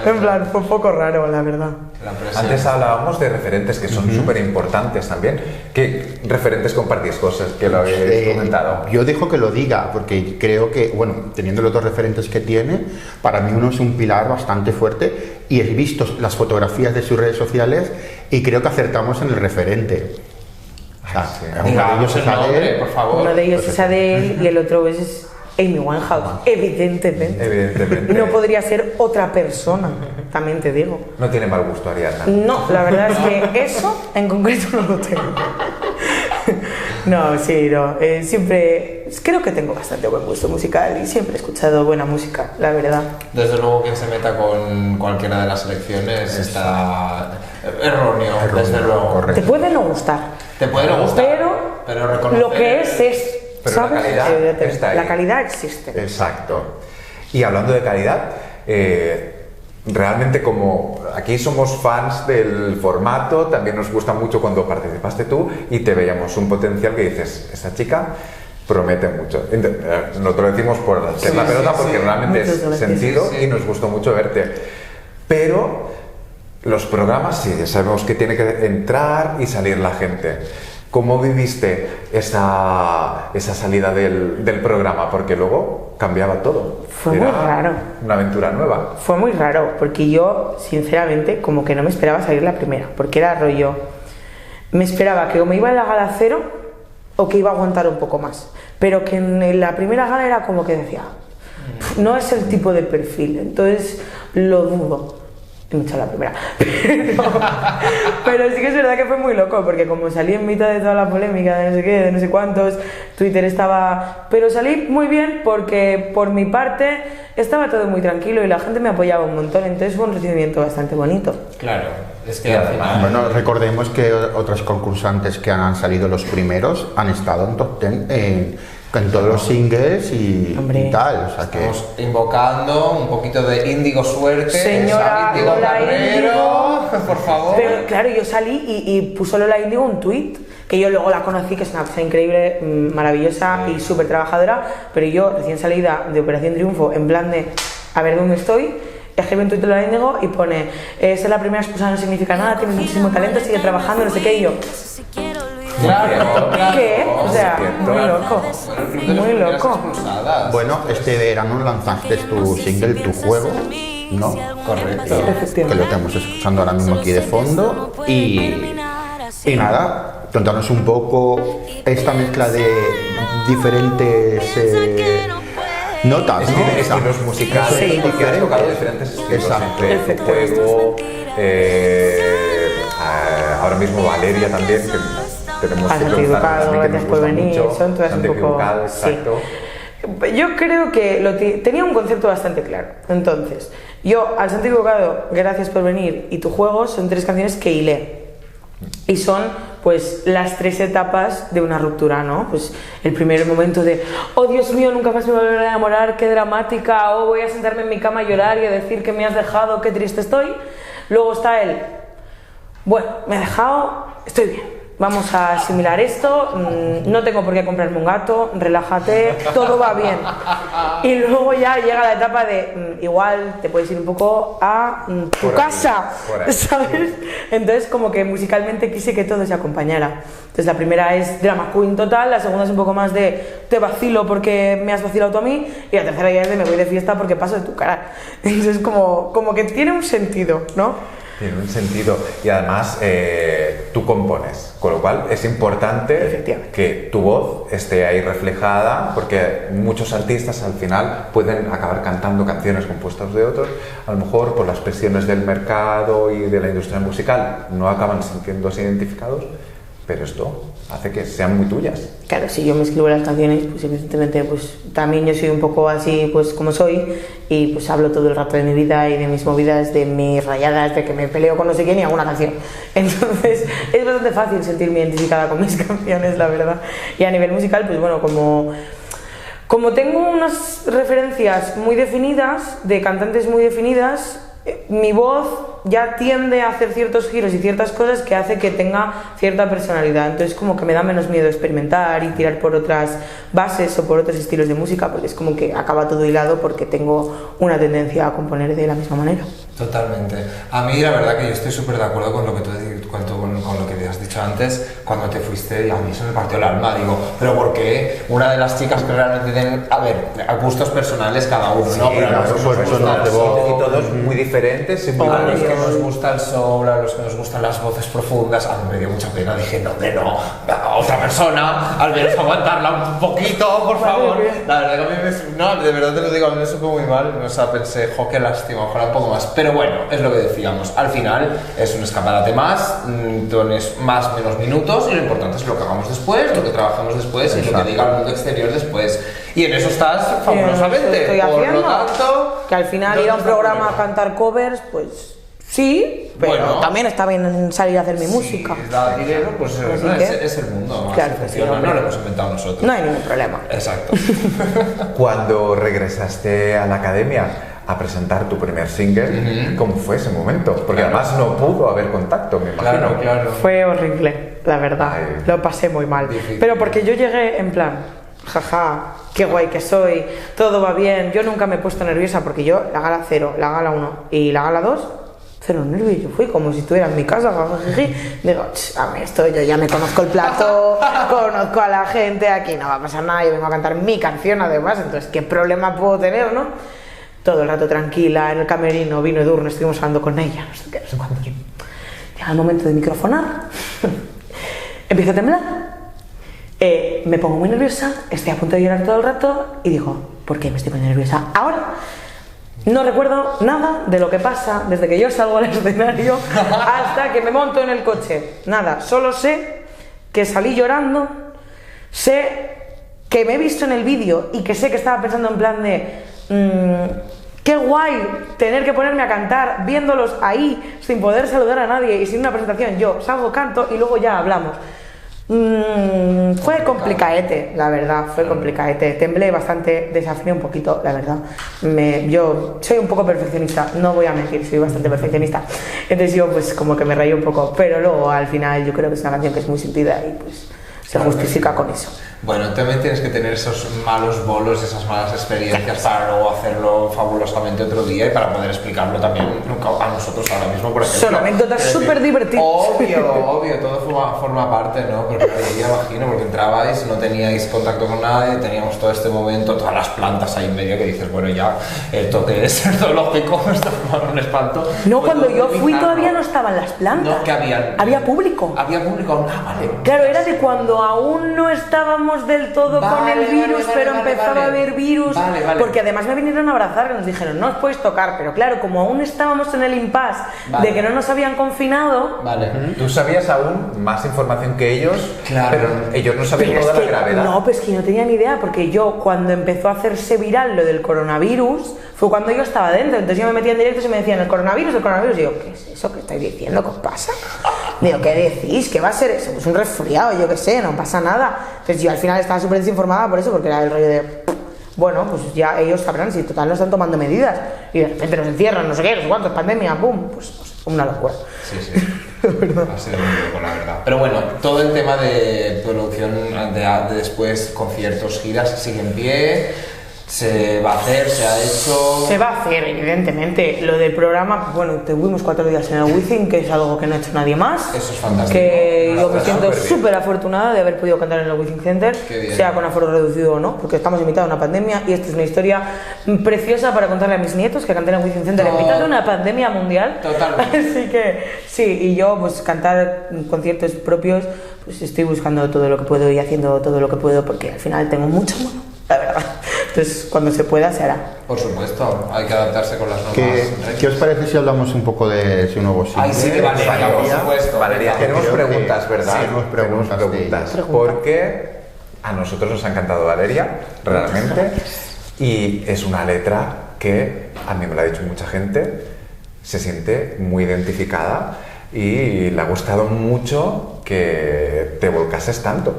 En plan, fue un poco raro, la verdad. Antes hablábamos de referentes que son súper importantes también. ¿Qué referentes compartís cosas que lo habéis comentado? Yo dejo que lo diga, porque creo que, bueno, teniendo los 2 referentes que tiene, para mí uno es un pilar bastante fuerte y he visto las fotografías de sus redes sociales y creo que acertamos en el referente. O sea, Sí. uno de ellos es Adele, por favor. Uno de ellos es Adele y el otro es Amy Winehouse, evidentemente. Evidentemente. No podría ser otra persona, también te digo. No tiene mal gusto Ariadna. No, la verdad es que eso en concreto no lo tengo. No, sí, no. Siempre creo que tengo bastante buen gusto musical y siempre he escuchado buena música, la verdad. Desde luego quien se meta con cualquiera de las selecciones está erróneo, desde luego. correcto. Te puede no gustar, Te puede no gustar, pero reconocer... lo que es, Pero la ¿sabes? calidad Evidentemente. está ahí. La calidad existe. Exacto. Y hablando de calidad, realmente como aquí somos fans del formato, también nos gusta mucho cuando participaste tú y te veíamos un potencial que dices, esta chica promete mucho. No te lo decimos por hacer la pelota porque realmente Muchas es gracias. sentido Sí. y nos gustó mucho verte. Pero los programas sí, ya sabemos que tiene que entrar y salir la gente. ¿Cómo viviste esa salida del programa? Porque luego cambiaba todo. Fue muy raro. Una aventura nueva. Fue muy raro, porque yo, sinceramente, como que no me esperaba salir la primera, porque era rollo... Me esperaba que o me iba en la gala 0 o que iba a aguantar un poco más. Pero que en la primera gala era como que decía, no es el tipo de perfil, entonces lo dudo. He echado la primera. Pero sí que es verdad que fue muy loco, porque como salí en mitad de toda la polémica de no sé qué, de no sé cuántos, Twitter estaba... Pero salí muy bien porque por mi parte estaba todo muy tranquilo y la gente me apoyaba un montón, entonces fue un recibimiento bastante bonito. Claro, es que al final... Bueno, recordemos que otros concursantes que han salido los primeros han estado en top 10 en todos los singles y tal, o sea que... Estamos invocando un poquito de Índigo Suerte. Señora Índigo Lola Carrero, Índigo. por favor. Pero claro, yo salí y puso Lola Índigo un tuit, que yo luego la conocí, que es una persona increíble, maravillosa y súper trabajadora, pero yo recién salida de Operación Triunfo, en plan de a ver dónde estoy, escribe un tuit de Lola Índigo y pone, ser la primera expulsada no significa nada, tienes muchísimo talento, sigue trabajando, no sé qué, y yo... Claro, ¿Qué? O sea, Cierto. muy loco, muy loco. Bueno, este verano lanzaste tu single, Tu Juego, ¿no? Correcto. Que lo estamos escuchando ahora mismo aquí de fondo. Y nada, contanos un poco esta mezcla de diferentes notas, ¿no? Estilos musicales, Sí. porque has tocado diferentes estilos. Exacto. Entre tu juego, ahora mismo Valeria también, que tenemos Has que equivocado, contar también que gracias nos por gusta venir, mucho. son todas Bastante un poco- equivocado, sí. exacto. Yo creo que tenía un concepto bastante claro. Entonces, yo, al Santo Equivocado, Gracias por venir y Tu juego son 3 canciones que hilé. Y son, pues, las 3 etapas de una ruptura, ¿no? Pues el primer momento de, oh Dios mío, nunca más me volveré a enamorar, qué dramática, oh voy a sentarme en mi cama a llorar y a decir que me has dejado, qué triste estoy. Luego está el, bueno, me he dejado, estoy bien. Vamos a asimilar esto, no tengo por qué comprarme un gato, relájate, todo va bien. Y luego ya llega la etapa de, igual te puedes ir un poco a tu Por ahí, casa, por ahí. ¿sabes? Entonces como que musicalmente quise que todo se acompañara. Entonces la primera es drama queen total, la segunda es un poco más de te vacilo porque me has vacilado tú a mí, y la tercera ya es de me voy de fiesta porque paso de tu cara. Entonces como que tiene un sentido, ¿no? Tiene un sentido y además tú compones, con lo cual es importante Efectivamente. que tu voz esté ahí reflejada, porque muchos artistas al final pueden acabar cantando canciones compuestas de otros, a lo mejor por las presiones del mercado y de la industria musical no acaban sintiéndose identificados, pero esto hace que sean muy tuyas. Claro, si yo me escribo las canciones, pues evidentemente pues también yo soy un poco así pues como soy, y pues hablo todo el rato de mi vida y de mis movidas, de mis rayadas, de que me peleo con no sé quién y hago una canción. Entonces es bastante fácil sentirme identificada con mis canciones, la verdad. Y a nivel musical, pues bueno, como tengo unas referencias muy definidas, de cantantes muy definidas, mi voz ya tiende a hacer ciertos giros y ciertas cosas que hace que tenga cierta personalidad. Entonces como que me da menos miedo experimentar y tirar por otras bases o por otros estilos de música, porque es como que acaba todo hilado porque tengo una tendencia a componer de la misma manera. Totalmente. A mí la verdad que yo estoy súper de acuerdo con lo que tú con lo que te has dicho antes. Cuando te fuiste, y a mí se me partió el alma. Digo, pero ¿por qué una de las chicas que realmente tienen, a ver, a gustos personales cada uno, ¿no? Pero a claro, nosotros pues nos eso gusta no el te soul, Y todos muy diferentes y muy a los bonitos. que nos gusta el soul, a los que nos gustan las voces profundas, a mí me dio mucha pena. Dije, no, hombre, no, a otra persona, al menos aguantarla un poquito, por favor. La verdad que a mí no, de verdad te lo digo, a mí me supo muy mal. O sea, pensé, jo, qué lástima, ojalá un poco más. Pero bueno, es lo que decíamos, al final es un escaparate más, tienes más o menos minutos, y lo importante es lo que hagamos después, lo que trabajamos después y lo que diga el mundo exterior después. Y en eso estás fabulosamente. Estoy Por haciendo, lo tanto, que al final no ir a un está programa a problema. cantar covers, pues sí, pero Bueno. también está bien salir a hacer mi música. Si da dinero, pues Así no, que- es el mundo. Claro así que sí, funciona, hombre. no lo hemos inventado nosotros. No hay ningún problema. Exacto. Cuando regresaste a la academia a presentar tu primer single, ¿cómo fue ese momento? Porque Claro. además no pudo haber contacto, me imagino. Claro, claro. Fue horrible, la verdad. Ay. Lo pasé muy mal. Difícil. Pero porque yo llegué en plan, jaja, qué guay que soy, todo va bien. Yo nunca me he puesto nerviosa porque yo, la gala 0, la gala 1 y la gala 2, 0 nervios. Yo fui como si estuviera en mi casa, jajajiji. Digo, a mí esto, yo ya me conozco el plato, conozco a la gente, aquí no va a pasar nada, yo vengo a cantar mi canción además, entonces, ¿qué problema puedo tener, no? Todo el rato tranquila, en el camerino, vino Edurne, estuvimos hablando con ella, no sé qué, no sé cuánto. Llega el momento de microfonar, empiezo a temblar, me pongo muy nerviosa, estoy a punto de llorar todo el rato y digo, ¿por qué me estoy poniendo nerviosa ahora? No recuerdo nada de lo que pasa desde que yo salgo al escenario hasta que me monto en el coche. Nada, solo sé que salí llorando, sé que me he visto en el vídeo y que sé que estaba pensando en plan de qué guay tener que ponerme a cantar viéndolos ahí sin poder saludar a nadie y sin una presentación. Yo salgo, canto y luego ya hablamos. Fue complicaete, la verdad, fue complicaete. Temblé bastante, desafiné un poquito, la verdad. Yo soy un poco perfeccionista, no voy a mentir, soy bastante perfeccionista. Entonces yo pues como que me reí un poco, pero luego al final yo creo que es una canción que es muy sentida y pues se justifica con eso. Bueno, también tienes que tener esos malos bolos, esas malas experiencias para luego hacerlo fabulosamente otro día y para poder explicarlo también a nosotros ahora mismo, por ejemplo. Son anécdotas súper divertidas. Obvio, todo forma parte, ¿no? Porque yo ya imagino, porque entrabais, no teníais contacto con nadie, teníamos todo este momento, todas las plantas ahí en medio que dices, bueno, ya, el toque es zoológico, está formando un espanto. No, Pues cuando yo fui pintarlo. todavía no estaban las plantas. No, que había. Había público. Había público, vale. Claro, era de cuando aún no estábamos del todo con Vale, el virus, vale, pero vale, empezaba vale. a haber virus. Vale. Porque además me vinieron a abrazar, que nos dijeron, no os podéis tocar. Pero claro, como aún estábamos en el impasse Vale. de que no nos habían confinado. Vale. Tú sabías aún más información que ellos, Claro. pero ellos no sabían Pero toda es la que, gravedad. no, pues que no tenía ni idea, porque yo cuando empezó a hacerse viral lo del coronavirus, fue cuando yo estaba dentro. Entonces yo me metía en directos y me decían, el coronavirus. Y yo, ¿qué es eso que estáis diciendo? ¿Qué os pasa? Digo, ¿qué decís? ¿Qué va a ser eso? Pues un resfriado, yo qué sé, no pasa nada. Entonces yo al final estaba súper desinformada por eso, porque era el rollo de, bueno, pues ya ellos sabrán si total no están tomando medidas. Y de repente nos encierran, no sé qué, no sé cuántos, pandemia, pum, pues una locura. Sí. Ha sido muy loco, la verdad. Pero bueno, todo el tema de producción de después, conciertos, giras, sigue en pie. Se va a hacer, se ha hecho. Se va a hacer, evidentemente. Lo del programa, bueno, tuvimos 4 días en el Wizzing, que es algo que no ha hecho nadie más. Eso es fantástico. Que yo me Está siento súper bien. súper afortunada de haber podido cantar en el Wizzing Center, Qué bien. sea con aforo reducido o no, porque estamos en mitad de una pandemia y esto es una historia preciosa para contarle a mis nietos que canté en el Wizzing Center en mitad de una pandemia mundial. Totalmente. Así que sí, y yo pues cantar conciertos propios, pues estoy buscando todo lo que puedo y haciendo todo lo que puedo porque al final tengo mucho mono, la verdad. Entonces cuando se pueda se hará. Por supuesto, hay que adaptarse con las normas. ¿Qué os parece si hablamos un poco de su nuevo single? Ay, sí, que vale, Valeria, por supuesto. Valeria, tenemos Creo que- preguntas, ¿verdad? sí, tenemos preguntas, preguntas. sí. Porque a nosotros nos ha encantado Valeria, realmente, y es una letra que, a mí me lo ha dicho mucha gente, se siente muy identificada y le ha gustado mucho que te volcases tanto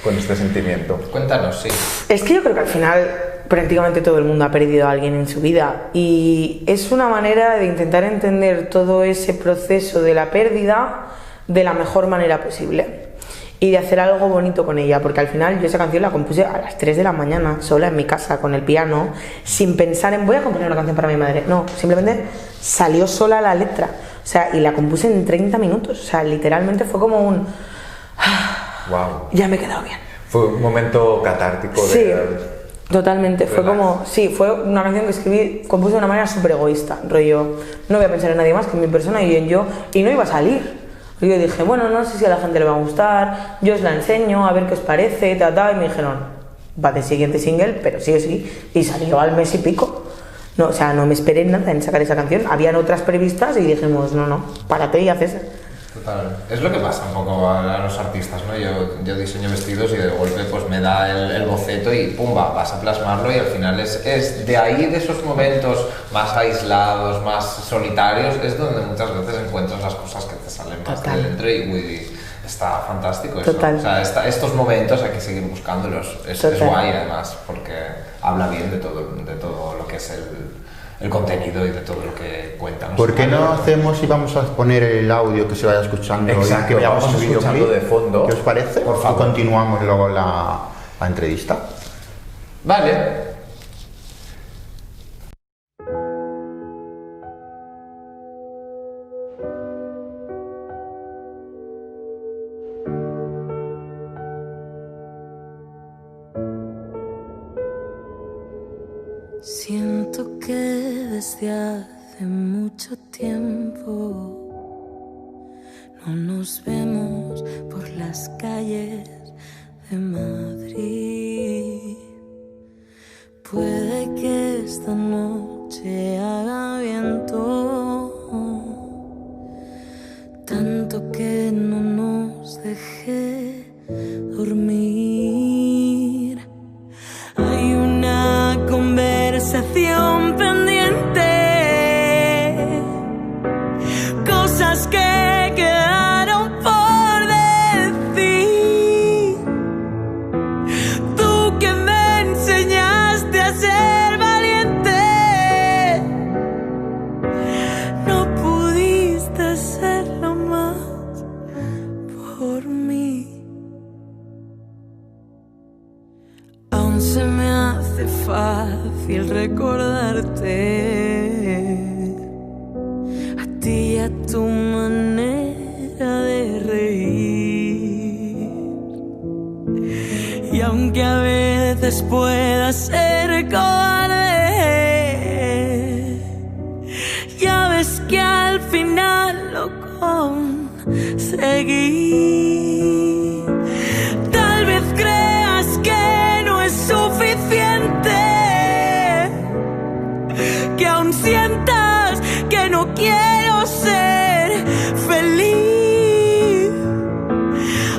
con este sentimiento. Cuéntanos, sí. Es que yo creo que al final prácticamente todo el mundo ha perdido a alguien en su vida y es una manera de intentar entender todo ese proceso de la pérdida de la mejor manera posible y de hacer algo bonito con ella, porque al final yo esa canción la compuse a las 3 de la mañana sola en mi casa con el piano, sin pensar en voy a componer una canción para mi madre, no, simplemente salió sola la letra, o sea, y la compuse en 30 minutos, o sea, literalmente fue como un Wow. ya me he quedado bien. Fue un momento catártico Sí, de... totalmente. Fue Relax. como, sí, fue una canción que escribí, compuse de una manera súper egoísta, rollo, no voy a pensar en nadie más que en mi persona y en yo, y no iba a salir. Y yo dije, bueno, no sé si a la gente le va a gustar, yo os la enseño, a ver qué os parece, y me dijeron, va de siguiente single, pero sí, y salió al mes y pico. No, o sea, no me esperé nada en sacar esa canción, habían otras previstas y dijimos, no, párate y haz esa. Total. Es lo que pasa un poco a los artistas, ¿no? Yo diseño vestidos y de golpe pues me da el boceto y pumba, vas a plasmarlo y al final es de ahí, de esos momentos más aislados, más solitarios, es donde muchas veces encuentras las cosas que te salen más Total. de dentro y uy, está fantástico eso. Total. O sea, estos momentos hay que seguir buscándolos. Es Total. guay además porque habla bien de todo lo que es el contenido y de todo lo que cuentan. ¿Por qué no hacemos y vamos a poner el audio que se vaya escuchando Exacto, y que veamos vamos el escuchando videoclip? de fondo. ¿Qué os parece? Por favor. Y continuamos luego la entrevista. Vale. Siento que desde hace mucho tiempo no nos vemos por las calles de Madrid. Puede que esta noche haga viento, tanto que no nos deje dormir. Hay una conversación pendiente, cosas que quedaron por decir. Tú que me enseñaste a ser valiente, no pudiste hacerlo más por mí. se me hace fácil recordarte, a ti y a tu manera de reír. Y aunque a veces pueda ser cobarde, ya ves que al final lo conseguí. Tal vez creas que no es suficiente, que aún sientas que no quiero ser feliz,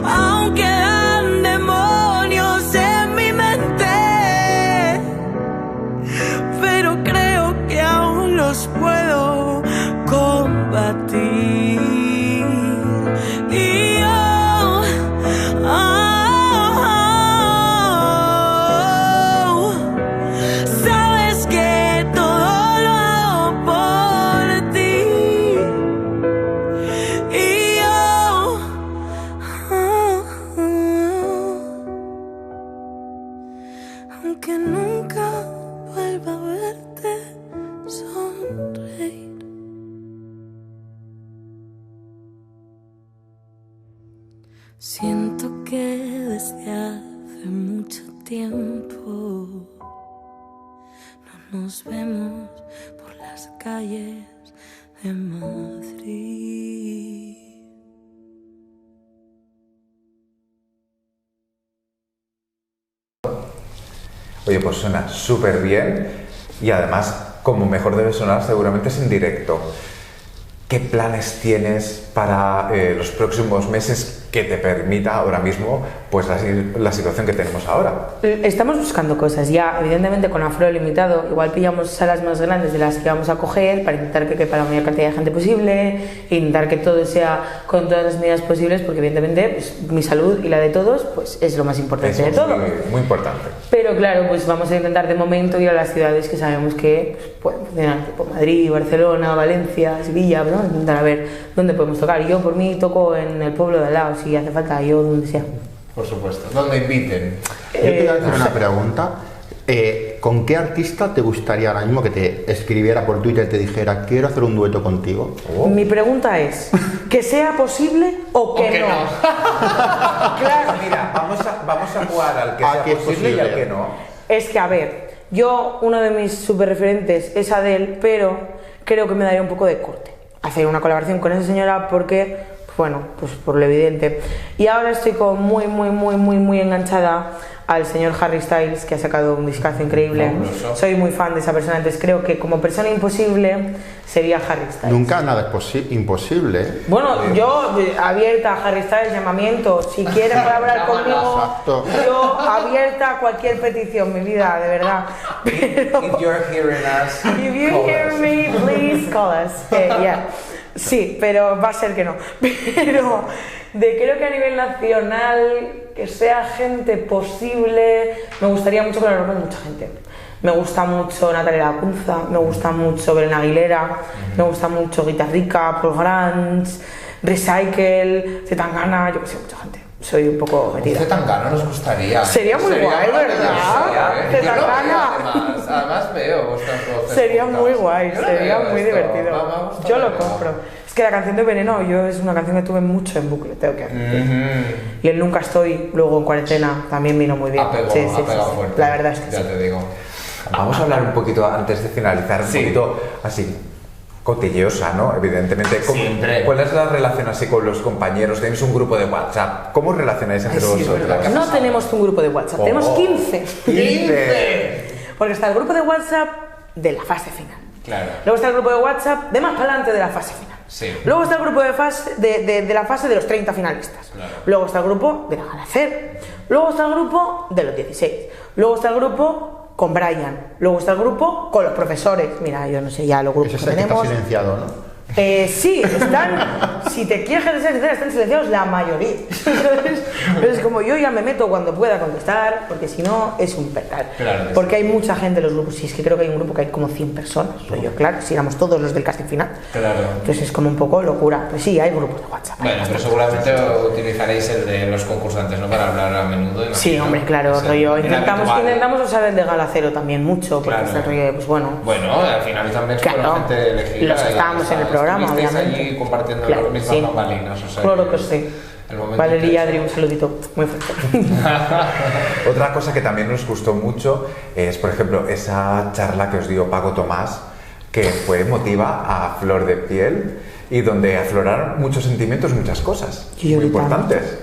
aunque dan demonios en mi mente, pero creo que aún los puedo combatir. Y sabes que todo lo hago por ti. Y aunque nunca vuelva a verte sonreír. Siento que desde hace mucho tiempo no nos vemos por las calles de Madrid. Oye, pues suena súper bien y además, como mejor debe sonar, seguramente es en directo. ¿Qué planes tienes para los próximos meses que te permita ahora mismo pues la situación que tenemos ahora? Estamos buscando cosas ya, evidentemente con aforo limitado, igual pillamos salas más grandes de las que vamos a coger para intentar que quepa la mayor cantidad de gente posible, e intentar que todo sea con todas las medidas posibles, porque evidentemente pues, mi salud y la de todos pues es lo más importante de todo. Muy importante. Pero claro, pues vamos a intentar de momento ir a las ciudades que sabemos que pues, pueden funcionar, tipo Madrid, Barcelona, Valencia, Sevilla, pues vamos a intentar a ver dónde podemos tocar. Yo por mí toco en el pueblo de al lado, si hace falta, yo donde sea. Por supuesto, donde inviten. Yo te voy a hacer una pregunta. ¿Con qué artista te gustaría ahora mismo que te escribiera por Twitter y te dijera quiero hacer un dueto contigo? Mi pregunta es, ¿que sea posible o que no? Claro, mira, vamos a jugar al que sea posible y al que no. Es que, a ver, yo, uno de mis super referentes es Adele, pero creo que me daría un poco de corte hacer una colaboración con esa señora porque, bueno, pues por lo evidente. Y ahora estoy como muy enganchada al señor Harry Styles, que ha sacado un discazo increíble. Soy muy fan de esa persona, entonces creo que como persona imposible sería Harry Styles. Nunca nada es imposible. Bueno, yo abierta a Harry Styles, llamamiento, si quieren colaborar conmigo, Exacto. yo abierta a cualquier petición, mi vida, de verdad. Pero, If you're hearing us, if you hear me, please call us. Yeah. Sí, pero va a ser que no. Pero creo que a nivel nacional, que sea gente posible, me gustaría mucho colaborar con mucha gente. Me gusta mucho Natalia Lacunza, me gusta mucho Belén Aguilera, me gusta mucho Guitarrica, Paul Grants, Recycle, Zetangana, yo que sé, mucha gente. Soy un poco metida. Zetangana nos gustaría. Sería muy guay, ¿verdad? Zetangana. Además veo vuestras voces. Sería muy guay, sería muy divertido. Vamos, yo lo compro. Es que la canción de Veneno es una canción que tuve mucho en bucle, tengo que admitir. Y el Nunca Estoy, luego en cuarentena, también vino muy bien. Ha pegado fuerte. La verdad es que ya te digo. Vamos a hablar un poquito, antes de finalizar, un poquito así, cotilleosa, ¿no? Evidentemente. Siempre. ¿Cuál es la relación así con los compañeros? ¿Tenéis un grupo de WhatsApp? ¿Cómo os relacionáis entre vosotros? No tenemos un grupo de WhatsApp, tenemos 15. 15. Porque está el grupo de WhatsApp de la fase final. Claro. Luego está el grupo de WhatsApp de más para adelante de la fase final. Sí. Luego está el grupo de la fase de los 30 finalistas. Claro. Luego está el grupo de la Gala Hacer. Luego está el grupo de los 16. Luego está el grupo con Brian. Luego está el grupo con los profesores. Mira, yo no sé ya los grupos Ese es que el que tenemos. está silenciado, ¿no? Sí, están, si te quieres ser sincera, están silenciados la mayoría. ¿sabes? Pero es como yo ya me meto cuando pueda contestar, porque si no es un percal. Claro, porque hay mucha gente en los grupos, y es que creo que hay un grupo que hay como 100 personas, pero yo, claro, si éramos todos los del casting final. Claro. Entonces es como un poco locura. Pues sí, hay grupos de WhatsApp. Bueno, pero seguramente utilizaréis el de los concursantes, ¿no? Para hablar a menudo. Imagino. Sí, hombre, claro, O sea, rollo. era habitual. Intentamos usar el de Gala Cero también mucho, porque Claro. es el rollo, pues bueno. Bueno, al final también Claro, fueron gente elegida. los que estábamos en el programa, estuvisteis obviamente. allí compartiendo Claro, las mismas sí. bambalinas. O sea, Claro que sí. el momento Valeria y Adri, intenso. un saludito muy fuerte. Otra cosa que también nos gustó mucho es, por ejemplo, esa charla que os dio Paco Tomás, que fue emotiva a flor de piel y donde afloraron muchos sentimientos, muchas cosas Yo muy lloré importantes.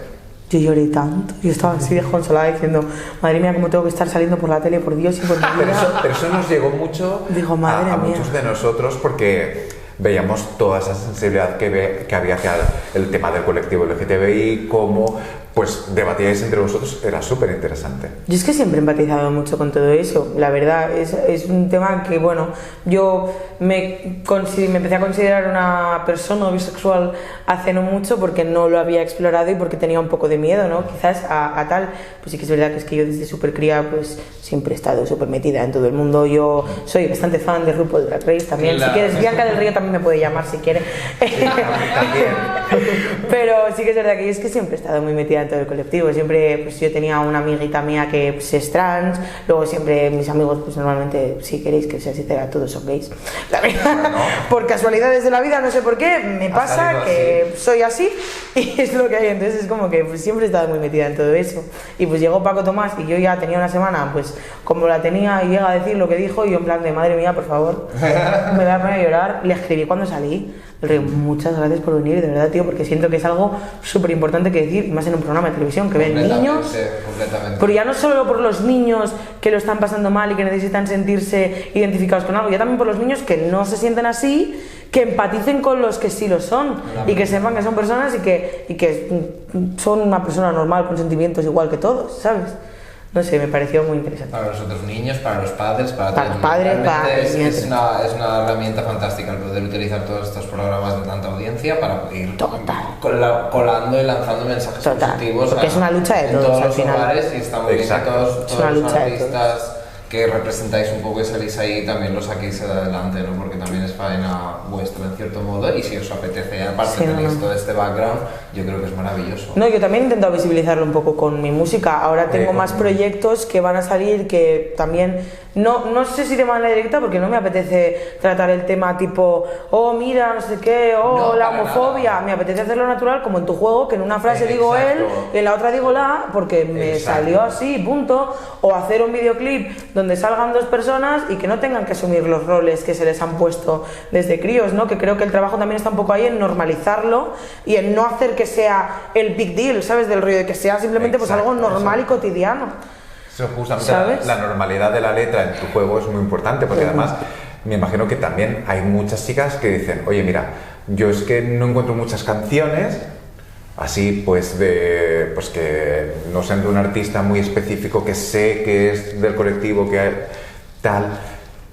Yo lloré tanto. Yo estaba así desconsolada diciendo, madre mía, cómo tengo que estar saliendo por la tele, por Dios y por mi Pero vida. eso nos llegó mucho Digo, madre a mía. muchos de nosotros porque veíamos toda esa sensibilidad que había hacia el tema del colectivo LGTBI, cómo pues debatíais entre vosotros, era súper interesante. Yo es que siempre he empatizado mucho con todo eso, la verdad, es un tema que, bueno, yo me empecé a considerar una persona bisexual hace no mucho porque no lo había explorado y porque tenía un poco de miedo, ¿no? Quizás a tal, pues sí que es verdad que es que yo desde súper cría pues siempre he estado súper metida en todo el mundo, yo soy bastante fan de RuPaul Drag Race también, si quieres, Bianca del Río también me puede llamar si quiere. Pero sí que es verdad que yo es que siempre he estado muy metida en todo el colectivo, siempre pues yo tenía una amiguita mía que pues, es trans, luego siempre mis amigos pues normalmente, si queréis que sea sincera, todos son gays, la verdad, Bueno. por casualidades de la vida, no sé por qué, me pasa salido que soy así y es lo que hay, entonces es como que pues, siempre he estado muy metida en todo eso y pues llegó Paco Tomás y yo ya tenía una semana pues como la tenía y llega a decir lo que dijo y yo en plan de madre mía por favor me da pena llorar, le escribí cuando salí. Le digo, muchas gracias por venir, de verdad, tío, porque siento que es algo súper importante que decir, y más en un programa de televisión, que ven niños, Completamente. pero ya no solo por los niños que lo están pasando mal y que necesitan sentirse identificados con algo, ya también por los niños que no se sienten así, que empaticen con los que sí lo son, y que sepan que son personas y que son una persona normal con sentimientos igual que todos, ¿sabes? No sé, me pareció muy interesante. Para los otros niños, para los padres, para Para todo los padres, Realmente para es niños. es una herramienta fantástica el poder utilizar todos estos programas de tanta audiencia para ir Total. colando y lanzando mensajes Total, positivos porque es una lucha de en todos, todos al los final. hogares y está muy bien que Exacto. todos Es una los lucha de artistas que representáis un poco y salís ahí también lo saquéis adelante, ¿no? Porque también es faena vuestra en cierto modo y si os apetece, aparte Sí, tenéis no. todo este background, yo creo que es maravilloso. No, yo también he intentado visibilizarlo un poco con mi música. Ahora tengo más proyectos que van a salir que también, no sé si de manera directa porque no me apetece tratar el tema tipo, oh mira, no sé qué, oh No, la para homofobia. nada. Me apetece hacerlo natural como en tu juego, que en una frase digo él Exacto. y en la otra digo la, porque me Exacto. salió así, punto. O hacer un videoclip donde salgan dos personas y que no tengan que asumir los roles que se les han puesto desde críos, ¿no? Que creo que el trabajo también está un poco ahí en normalizarlo y en no hacer que sea el big deal, ¿sabes? Del rollo de que sea simplemente pues algo Exacto, normal eso. y cotidiano. Eso justamente ¿Sabes? la normalidad de la letra en tu juego es muy importante porque además me imagino que también hay muchas chicas que dicen, oye mira, yo es que no encuentro muchas canciones así pues pues que no sean de un artista muy específico que sé que es del colectivo que tal,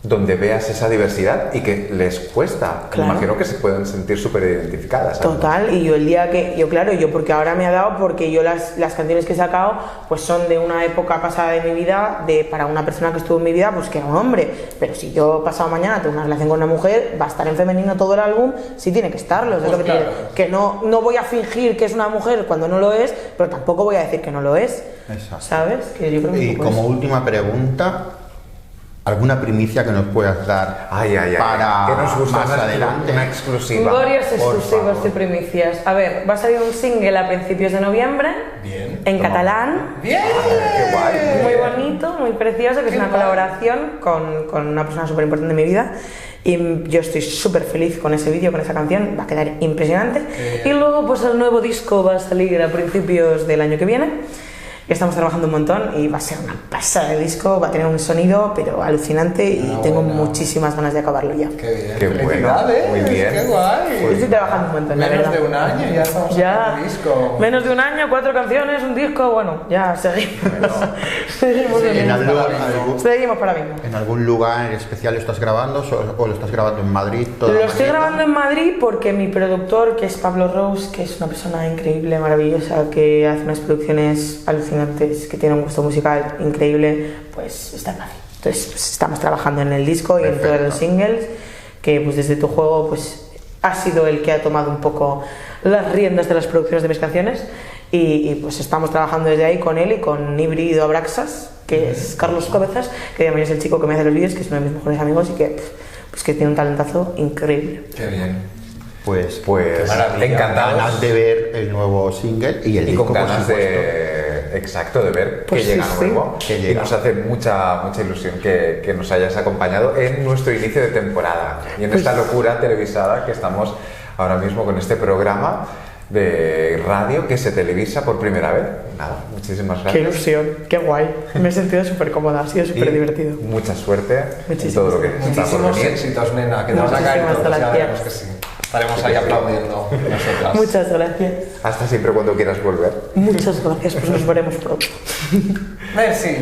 donde veas esa diversidad y que les cuesta. Claro. Me imagino que se pueden sentir súper identificadas. ¿sabes? Total, y yo el día que, yo porque ahora me ha dado, porque yo las canciones que he sacado pues son de una época pasada de mi vida, para una persona que estuvo en mi vida pues que era un hombre, pero si yo pasado mañana tengo una relación con una mujer, va a estar en femenino todo el álbum, sí tiene que estarlo, Pues es lo que, claro. que no voy a fingir que es una mujer cuando no lo es, pero tampoco voy a decir que no lo es, Exacto. ¿sabes? Que yo creo que Y un poco como eso. última pregunta, ¿alguna primicia que nos puedas dar Ay, para que nos gusta más adelante? una exclusiva. Varios por exclusivos favor. y primicias. A ver, va a salir un single a principios de noviembre Bien. en catalán. ¡Bien! Qué guay. Muy bonito, muy precioso, que es Qué una guay. colaboración con una persona súper importante de mi vida. Y yo estoy súper feliz con ese vídeo, con esa canción, va a quedar impresionante. Y luego, pues el nuevo disco va a salir a principios del año que viene. que estamos trabajando un montón y va a ser una pasada de disco, va a tener un sonido pero alucinante y tengo muchísimas ganas de acabarlo ya. Qué bien. Qué bueno, Felicidades, muy bien. Qué guay. Yo estoy trabajando un montón, la Menos verdad. de un año y ya estamos Ya, en el disco. menos de un año, 4 canciones, un disco, bueno, ya seguimos. Seguimos, seguimos para bingo. ¿En algún lugar especial lo estás grabando o lo estás grabando en Madrid? Lo estoy grabando en Madrid porque mi productor, que es Pablo Rose, que es una persona increíble, maravillosa, que hace unas producciones alucinantes, que tiene un gusto musical increíble, pues está en Madrid. Entonces pues, estamos trabajando en el disco y en todos los singles, que pues desde tu juego pues ha sido el que ha tomado un poco las riendas de las producciones de mis canciones y pues estamos trabajando desde ahí con él y con Híbrido Abraxas, que es Carlos Cabezas, que también es el chico que me hace los vídeos, que es uno de mis mejores amigos y que pues que tiene un talentazo increíble. Qué bien. Pues encantados. Ganas de ver el nuevo single y el Y disco, con ganas por supuesto. exacto, de ver Pues que llega sí, nuevo. que Y llega. nos hace mucha ilusión que nos hayas acompañado en nuestro inicio de temporada y en esta locura televisada que estamos ahora mismo con este programa de radio que se televisa por primera vez. Nada, muchísimas gracias. Qué ilusión, qué guay. Me he sentido súper cómoda, ha sido súper divertido. Mucha suerte en Muchísimas todo lo que está por Muchísimos venir. éxitos, nena, que te van a caer Muchísimas todos, ya gracias. veremos que sí. Estaremos ahí aplaudiendo nosotras. Muchas gracias. Hasta siempre cuando quieras volver. Muchas gracias, pues nos veremos pronto. Merci.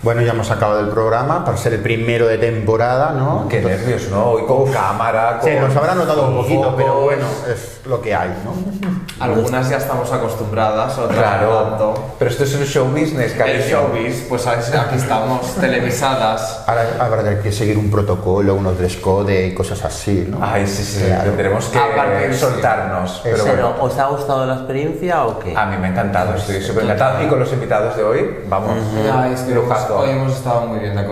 Bueno, ya hemos acabado el programa para ser el primero de temporada, ¿no? Qué nervios, ¿no? Hoy con cámara, Se nos habrá notado un con poquito, focos. pero bueno, es lo que hay, ¿no? Algunas ya estamos acostumbradas, otras no Claro, tanto. pero esto es el show business, El cariño. showbiz, pues aquí estamos, televisadas. Ahora habrá que seguir un protocolo, unos dress code y cosas así, ¿no? Ay, sí, Claro. tendremos que Aparte, sí. soltarnos. Pero Pero, bueno, ¿os ha gustado la experiencia o qué? a mí me ha encantado, estoy súper encantado. Y con los invitados de hoy, vamos, Ya, es que lujazo. hoy hemos estado muy bien de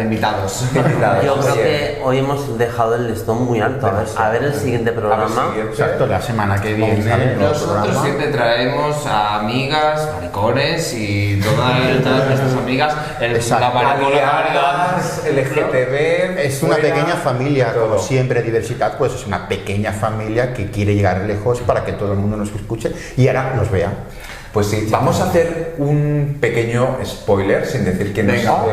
invitados. Invitados, Yo creo oye. que hoy hemos dejado el listón muy alto. A ver el siguiente programa. siguiente. Exacto, la semana que viene. nuevo Nosotros programa. siempre traemos a amigas, maricones y todas nuestras amigas. Exacto. La maricona Aliadas, LGTB. Es una fuera, pequeña familia, todo. como siempre, Diversidad, pues es una pequeña familia que quiere llegar lejos para que todo el mundo nos escuche y ahora nos vea. Pues sí, vamos a hacer un pequeño spoiler sin decir quién nos Venga.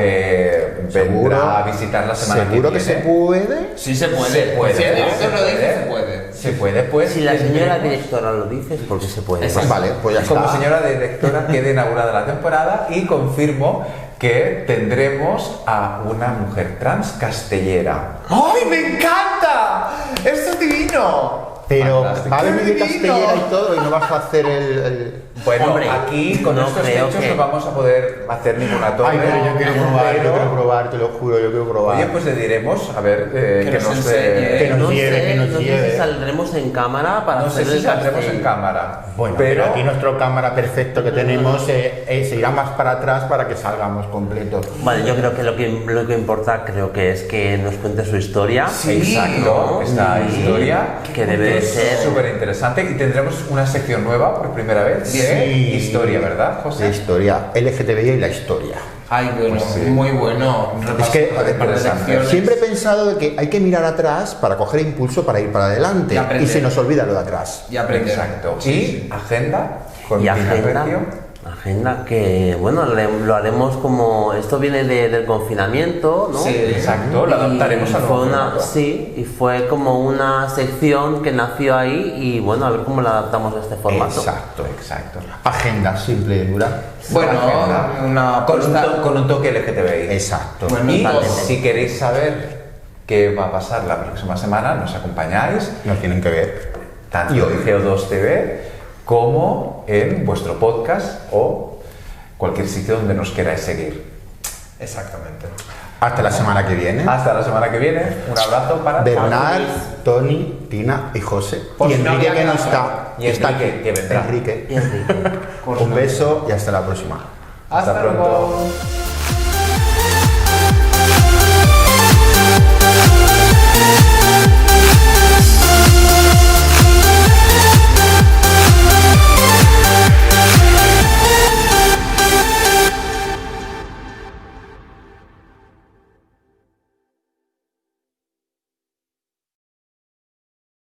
vendrá a visitar la semana que ¿Seguro viene. que se puede? Sí se puede. Se puede, Si el se director lo puede. dice, se puede. Se puede, pues. Si la señora tendremos- directora lo dice, es porque se puede. Exacto. Vale, pues ya Como está. señora directora queda inaugurada la temporada y confirmo que tendremos a una mujer trans castellera. ¡Ay, me encanta! ¡Esto es divino! Pero Fantástico. va a venir de ¡Qué divino! Castellera y todo y no vas a hacer el... Bueno, Hombre, aquí con no estos creo hechos que- no vamos a poder hacer ninguna toma. Ay, pero yo quiero probar, te lo juro, yo quiero probar. Oye, pues le diremos, a ver, que nos nos enseñe. Que nos no lleve, sé, que nos no sé lleve. si saldremos en cámara para no sé hacer si el saldremos castell. en cámara. Bueno, pero aquí nuestro cámara perfecto que tenemos se irá más para atrás para que salgamos completos. Vale, yo creo que lo que importa creo que es que nos cuente su historia. Exacto, ¿no? esta Y historia que debe de es ser súper interesante y tendremos una sección nueva por primera vez de Sí. historia, ¿verdad, De José? historia, LGTBI y la historia. Ay, bueno, Pues sí. muy bueno. Es que Repaso de par de interesante. lecciones. siempre he pensado de que hay que mirar atrás para coger impulso para ir para adelante Y aprender. y se nos olvida lo de atrás. Y aprender. Exacto. Sí, Y sí. agenda con y Tina agenda, Recio. agenda que bueno lo haremos como esto viene del confinamiento, ¿no? Sí, exacto, lo adaptaremos Y al nuevo fue una formato. sí y fue como una sección que nació ahí y bueno a ver cómo la adaptamos a este formato. Exacto. Agenda simple y dura. Bueno, Agenda. una Con un toque LGTBI. Exacto. Bueno, Y totalmente. si queréis saber qué va a pasar la próxima semana, nos acompañáis Nos tienen que ver. tanto en Geo2 TV como en vuestro podcast o cualquier sitio donde nos queráis seguir. Exactamente. Hasta la semana que viene. Hasta la semana que viene. Un abrazo para Bernard, Tony Tina y José. Por y si no Enrique había que no quedado está. claro. Y Enrique, que vendrá. Enrique. Y Enrique. Un beso y hasta la próxima. Hasta pronto. luego.